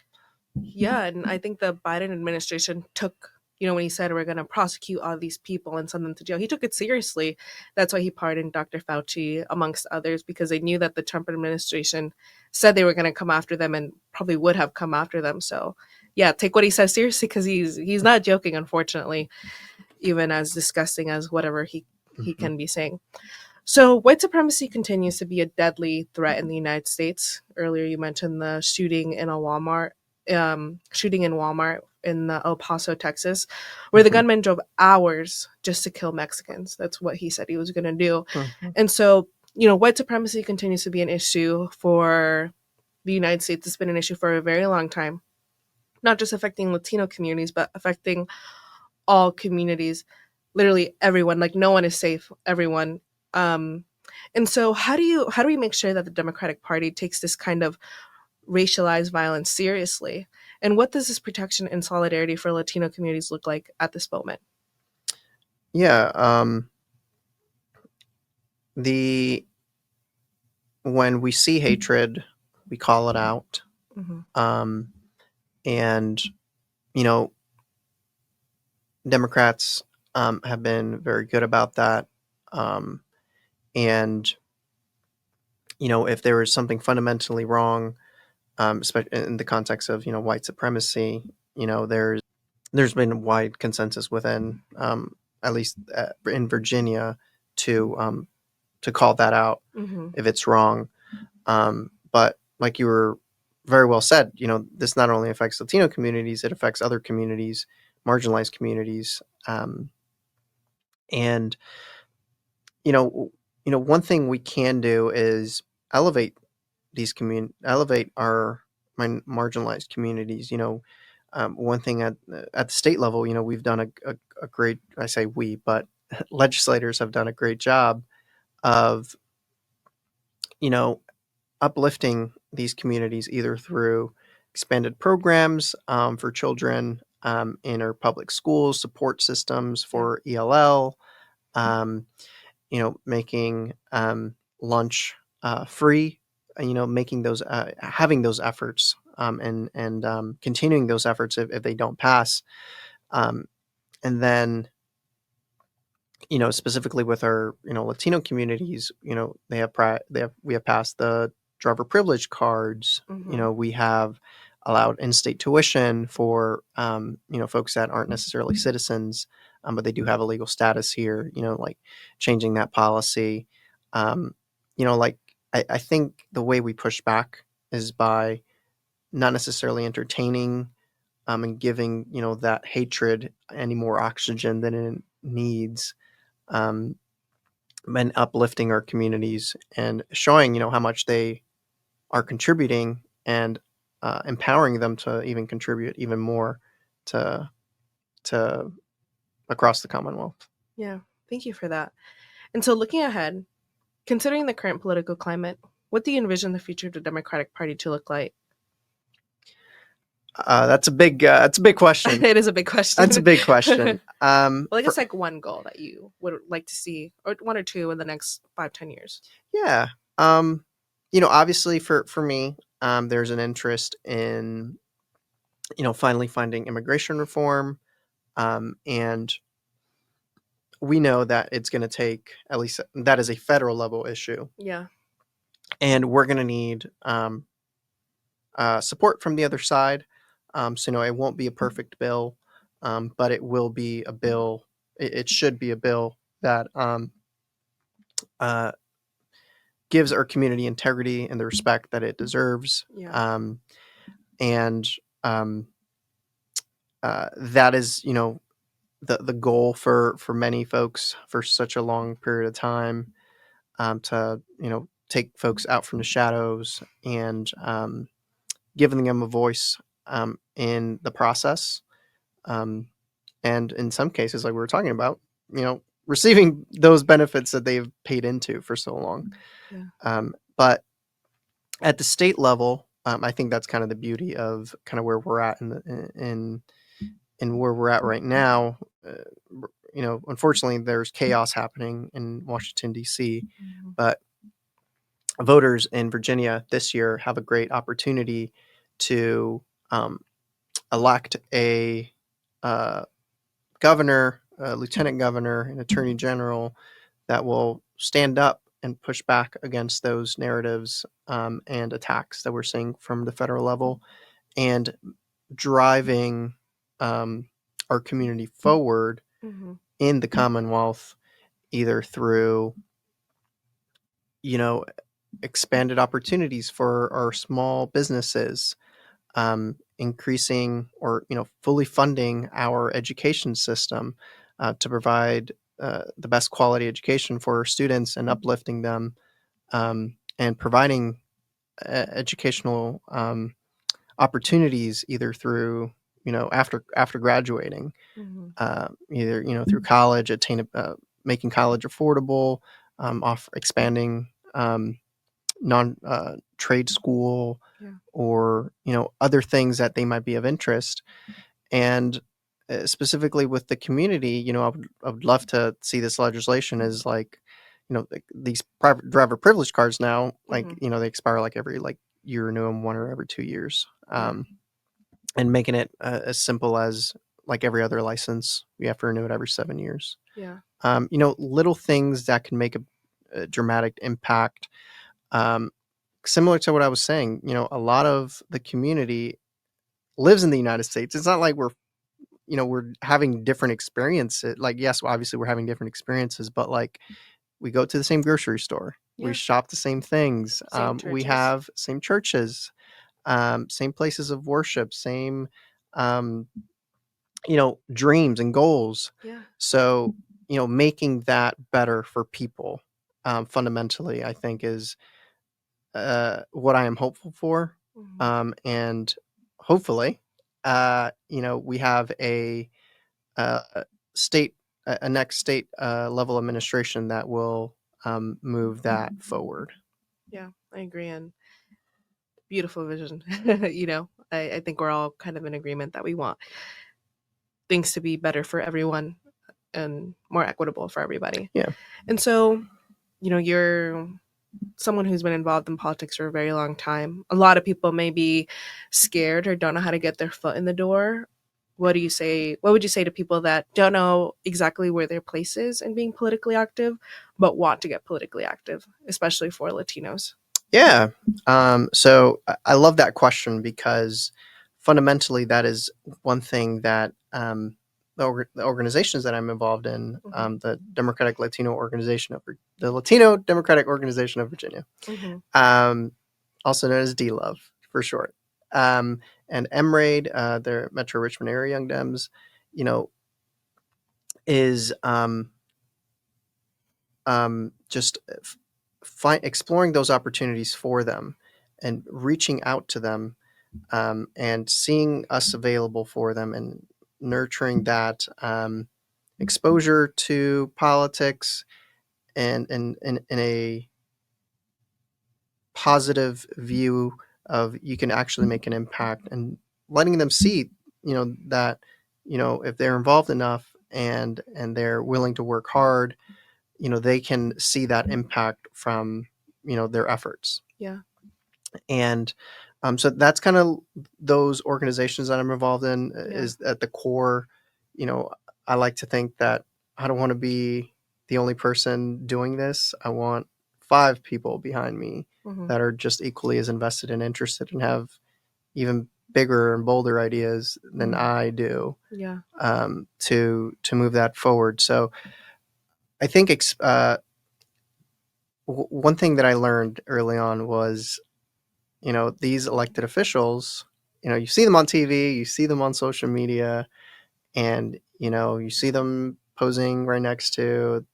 Yeah, and I think the Biden administration took, when he said we're going to prosecute all these people and send them to jail, he took it seriously. That's why he pardoned Dr. Fauci, amongst others, because they knew that the Trump administration said they were going to come after them and probably would have come after them. So, yeah, take what he says seriously, because he's not joking, unfortunately, even as disgusting as whatever he Mhm. can be saying. So, white supremacy continues to be a deadly threat in the United States. Earlier, you mentioned the shooting in Walmart in El Paso, Texas, where the Mhm. gunman drove hours just to kill Mexicans. That's what he said he was going to do. Mhm. And so, white supremacy continues to be an issue for the United States. It's been an issue for a very long time, not just affecting Latino communities, but affecting all communities, literally everyone. Like no one is safe, everyone. Um, and so how do we make sure that the Democratic Party takes this kind of racialized violence seriously? And what does this protection and solidarity for Latino communities look like at this moment? Yeah. The When we see hatred, we call it out. Hmm. Um, and you know, Democrats have been very good about that. Um, and if there is something fundamentally wrong, especially in the context of white supremacy, there's been wide consensus within, at least in Virginia, to call that out Hmm. if it's wrong. But like you were very well said, this not only affects Latino communities, it affects other communities, marginalized communities, and you know, one thing we can do is elevate elevate our marginalized communities. One thing at the state level, we've done a great, I say we, but legislators have done a great job of, you know, uplifting these communities either through expanded programs for children in our public schools, support systems Yeah. for ELL, um, making lunch free, making those having those efforts and continuing those efforts if they don't pass, um, and then specifically with our Latino communities, they have we have passed the driver privilege cards. We have allowed in-state tuition for folks that aren't necessarily citizens, but they do have a legal status here. Like changing that policy. Like I think the way we push back is by not necessarily entertaining and giving that hatred any more oxygen than it needs, and uplifting our communities and showing how much they are contributing, and empowering them to even contribute even more to to across the Commonwealth. Yeah, thank you for that. And so, looking ahead, considering the current political climate, what do you envision the future of the Democratic Party to look like? That's a big question. It is a big question. That's a big question. Well, I guess like one goal that you would like to see, or one or two in the next 5-10 years. Yeah. Obviously for me, there's an interest in, finally finding immigration reform. And we know that it's going to take, at least that is a federal level issue. Yeah. And we're going to need support from the other side. So, it won't be a perfect bill, but it will be a bill. It should be a bill that gives our community integrity and the respect that it deserves. Yeah. And that is, the goal for many folks for such a long period of time, to take folks out from the shadows and giving them a voice in the process, and in some cases, like we were talking about, receiving those benefits that they've paid into for so long. Yeah. But at the state level, I think that's kind of the beauty of kind of where we're at in where we're at right now. Unfortunately, there's chaos happening in Washington, D.C., but voters in Virginia this year have a great opportunity to elect a governor, a lieutenant governor, an attorney general that will stand up and push back against those narratives and attacks that we're seeing from the federal level, and driving our community forward in the Commonwealth, either through expanded opportunities for our small businesses, increasing or fully funding our education system to provide the best quality education for our students and uplifting them, and providing educational opportunities either through after graduating, either through college, making college affordable, expanding non trade school, or other things that they might be of interest. And specifically with the community, I would love to see this legislation as like, these private driver privilege cards now, like they expire like every you renew them 1 or every 2 years, and making it as simple as like every other license, you have to renew it every 7 years. Little things that can make a dramatic impact. Similar to what I was saying, a lot of the community lives in the United States. It's not like we're having different experiences. Like, yes, obviously we're having different experiences, but like we go to the same grocery store, we shop the same things, we have same churches, same places of worship, same, dreams and goals. So, making that better for people, fundamentally, I think is what I am hopeful for. And hopefully, we have a state, a next state level administration that will move that forward. Yeah, I agree. And beautiful vision. I think we're all kind of in agreement that we want things to be better for everyone and more equitable for everybody. Yeah. And so, you're someone who's been involved in politics for a very long time. A lot of people may be scared or don't know how to get their foot in the door. What would you say to people that don't know exactly where their place is in being politically active, but want to get politically active, especially for Latinos? Yeah. So I love that question because fundamentally that is one thing that the organizations that I'm involved in, the Latino Democratic Organization of Virginia, um, also known as DLove for short, and MRAID, the Metro Richmond area Young Dems, you know, is just exploring those opportunities for them and reaching out to them, and seeing us available for them and nurturing that exposure to politics and in a positive view of you can actually make an impact, and letting them see, that, if they're involved enough and they're willing to work hard, they can see that impact from, their efforts. Yeah. And so that's kind of those organizations that I'm involved in, is at the core. You know, I like to think that I don't want to be the only person doing this. I want 5 people behind me that are just equally as invested and interested and have even bigger and bolder ideas than I do, Yeah. to move that forward. So I think one thing that I learned early on was, these elected officials, you see them on TV, you see them on social media, and, you see them posing right next to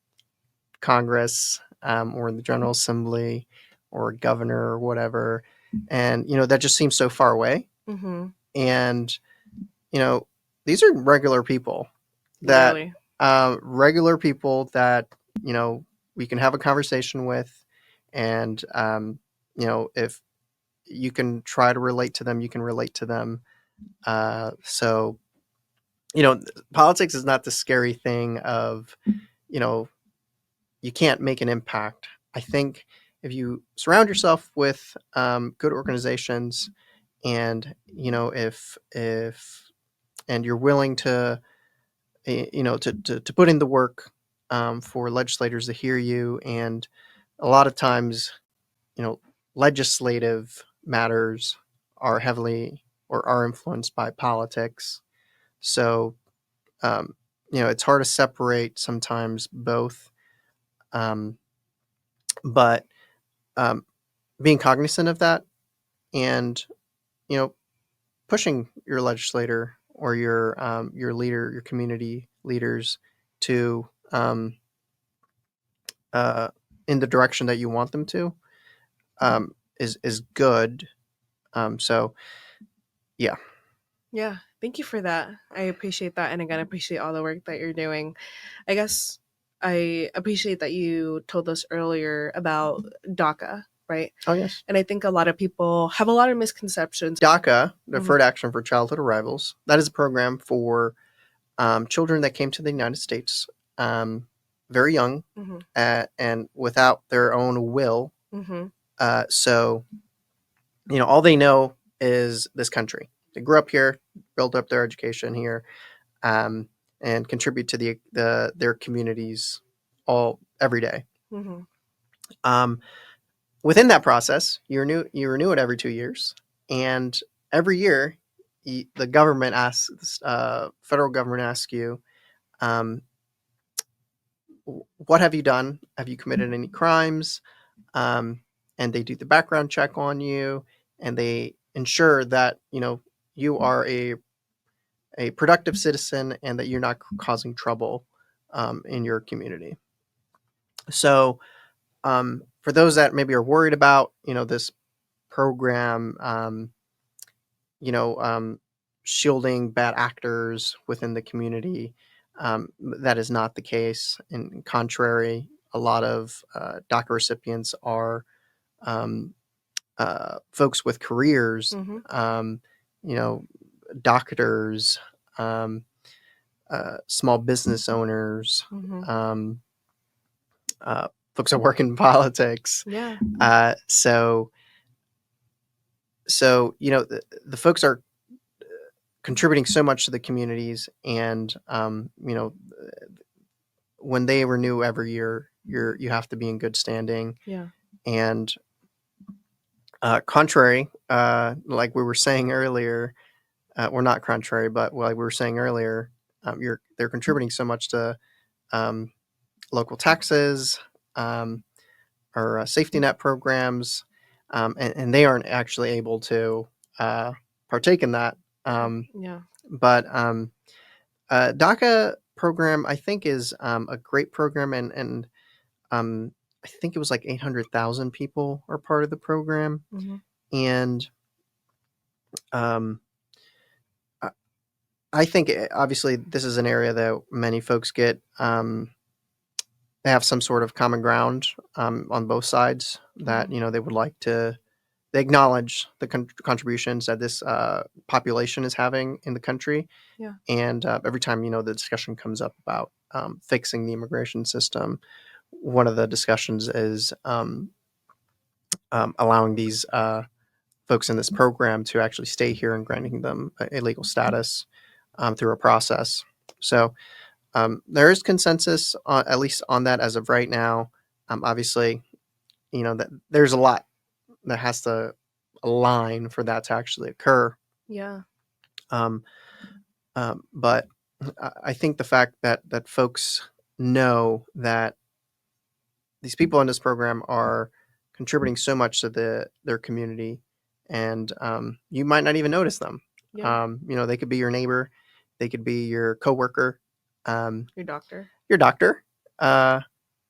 Congress, or the General Assembly or governor or whatever. And, that just seems so far away. And, you know, these are Literally. regular people that, we can have a conversation with. And, if you can try to relate to them, you can relate to them. So, politics is not the scary thing of, you know, you can't make an impact. I think if you surround yourself with good organizations, and, if and you're willing to, to put in the work, for legislators to hear you. And a lot of times, you know, legislative matters are heavily or are influenced by politics. So, it's hard to separate sometimes both. Um, but um, being cognizant of that, and, you know, pushing your legislator or your leader, your community leaders to, uh, in the direction that you want them to, is good. So yeah. Yeah. Thank you for that. I appreciate that. And again, I appreciate all the work that you're doing. I guess I appreciate that you told us earlier about DACA, right? Oh yes. And I think a lot of people have a lot of misconceptions. DACA, Deferred Action for Childhood Arrivals, that is a program for children that came to the United States, very young, and without their own will. So, all they know is this country. They grew up here, built up their education here, and contribute to their communities all every day. Um, Within that process, you renew it every 2 years, and every year, the government asks, federal government asks you, um, what have you done? Have you committed any crimes? Um, and they do the background check on you, and they ensure that, you are a productive citizen and that you're not causing trouble, in your community. So, for those that maybe are worried about, this program, shielding bad actors within the community, that is not the case. In contrary, a lot of DACA recipients are, folks with careers, you know, doctors, um, small business owners, um, folks that work in politics. Yeah. So, the folks are contributing so much to the communities, and, when they renew every year, you have to be in good standing. Yeah. And Contrary, like we were saying earlier, or not contrary, but like we were saying earlier, they're contributing so much to um, local taxes, or safety net programs, and they aren't actually able to partake in that. Yeah. But DACA program, I think, is a great program, and I think it was like 800,000 people are part of the program, Hmm. and um, I I think obviously this is an area that many folks get. They have some sort of common ground on both sides that Hmm. they would like to. They acknowledge the contributions that this population is having in the country, Yeah. and every time the discussion comes up about fixing the immigration system, one of the discussions is allowing these folks in this program to actually stay here and granting them a legal status through a process. So there is consensus, at least on that as of right now. Obviously, that there's a lot that has to align for that to actually occur. Yeah. Um, but I think the fact that folks know that these people in this program are contributing so much to their community, and you might not even notice them. Yeah. They could be your neighbor, they could be your coworker, Your doctor. your doctor. Uh,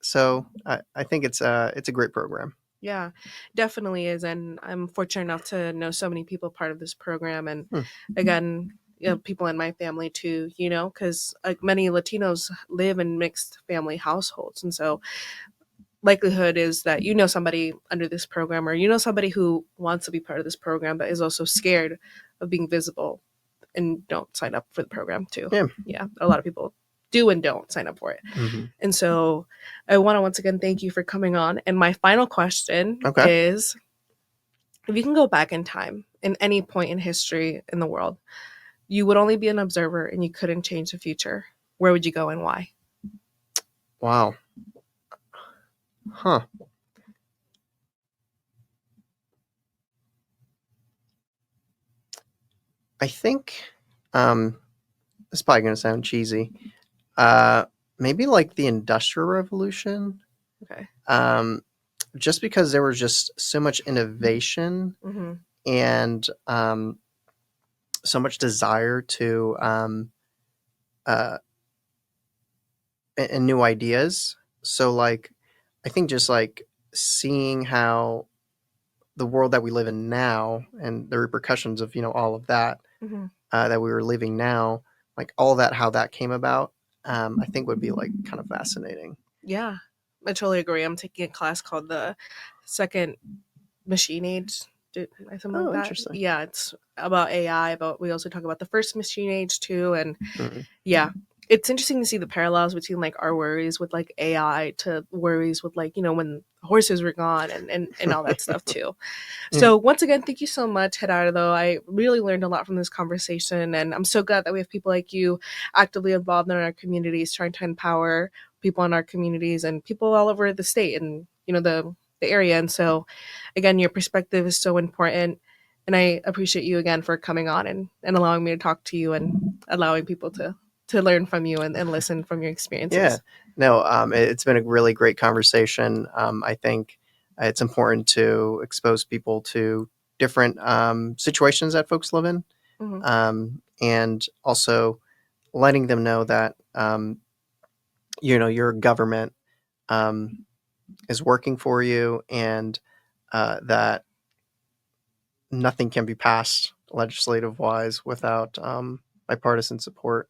so I think it's a great program. Yeah, definitely is. And I'm fortunate enough to know so many people part of this program. And Hmm. again, people in my family too, because like many Latinos live in mixed family households. And so likelihood is that somebody under this program, or somebody who wants to be part of this program but is also scared of being visible and don't sign up for the program too. Yeah. Yeah, a lot of people do and don't sign up for it. Hmm. And so I want to once again thank you for coming on. And my final question Okay. is, if you can go back in time in any point in history in the world, you would only be an observer and you couldn't change the future, where would you go and why? Wow. Huh. I think this is probably going to sound cheesy. Uh, Maybe like the Industrial Revolution. Okay. Um, just because there was just so much innovation Mm-hmm. and so much desire to uh, and new ideas. So like, I think just like seeing how the world that we live in now and the repercussions of all of that Mm-hmm. that we were living now, like all that, how that came about, I think would be like kind of fascinating. Yeah, I totally agree. I'm taking a class called the Second Machine Age, something like Oh, that. interesting. Yeah, it's about AI, but we also talk about the first machine age too. And Mm. yeah, it's interesting to see the parallels between like our worries with like AI to worries with like, when horses were gone and all that stuff too. Yeah. So once again, thank you so much, Gerardo. I really learned a lot from this conversation, and I'm so glad that we have people like you actively involved in our communities, trying to empower people in our communities and people all over the state and the area. And so, again, your perspective is so important, and I appreciate you again for coming on and allowing me to talk to you and allowing people to learn from you and listen from your Yeah. experiences. No, it's been a really great conversation. I think it's important to expose people to different situations that folks live in, Hmm. and also letting them know that your government um, is working for you, and that nothing can be passed legislative wise without bipartisan support.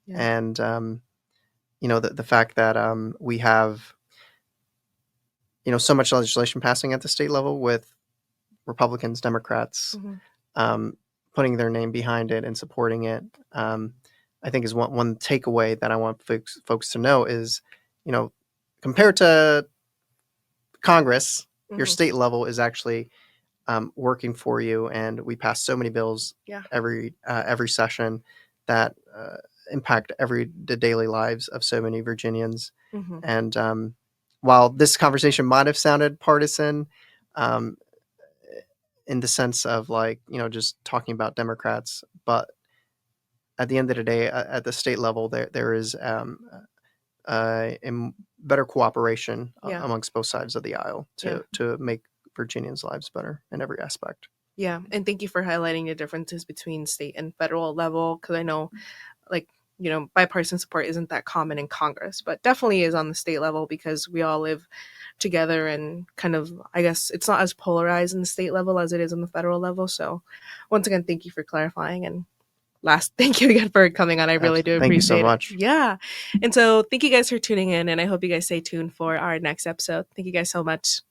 Yeah. And the fact that we have so much legislation passing at the state level with Republicans, Democrats, Hmm. um, putting their name behind it and supporting it. Um, I think is one takeaway that I want folks to know is, you know, compared to Congress, your Hmm. state level is actually working for you, and we pass so many bills Yeah. every session that impact the daily lives of so many Virginians. Hmm. And while this conversation might have sounded partisan, um, in the sense of like, just talking about Democrats, but at the end of the day, at the state level, there is better cooperation amongst both sides of the aisle to make Virginians' lives better in every aspect. Yeah, and thank you for highlighting the differences between state and federal level, because I know, like, bipartisan support isn't that common in Congress, but definitely is on the state level because we all live together and kind of, I guess, it's not as polarized in the state level as it is on the federal level. So once again, thank you for clarifying. And last, thank you again for coming on. I really do Thank you so appreciate it. much. Yeah. And so thank you guys for tuning in, and I hope you guys stay tuned for our next episode. Thank you guys so much.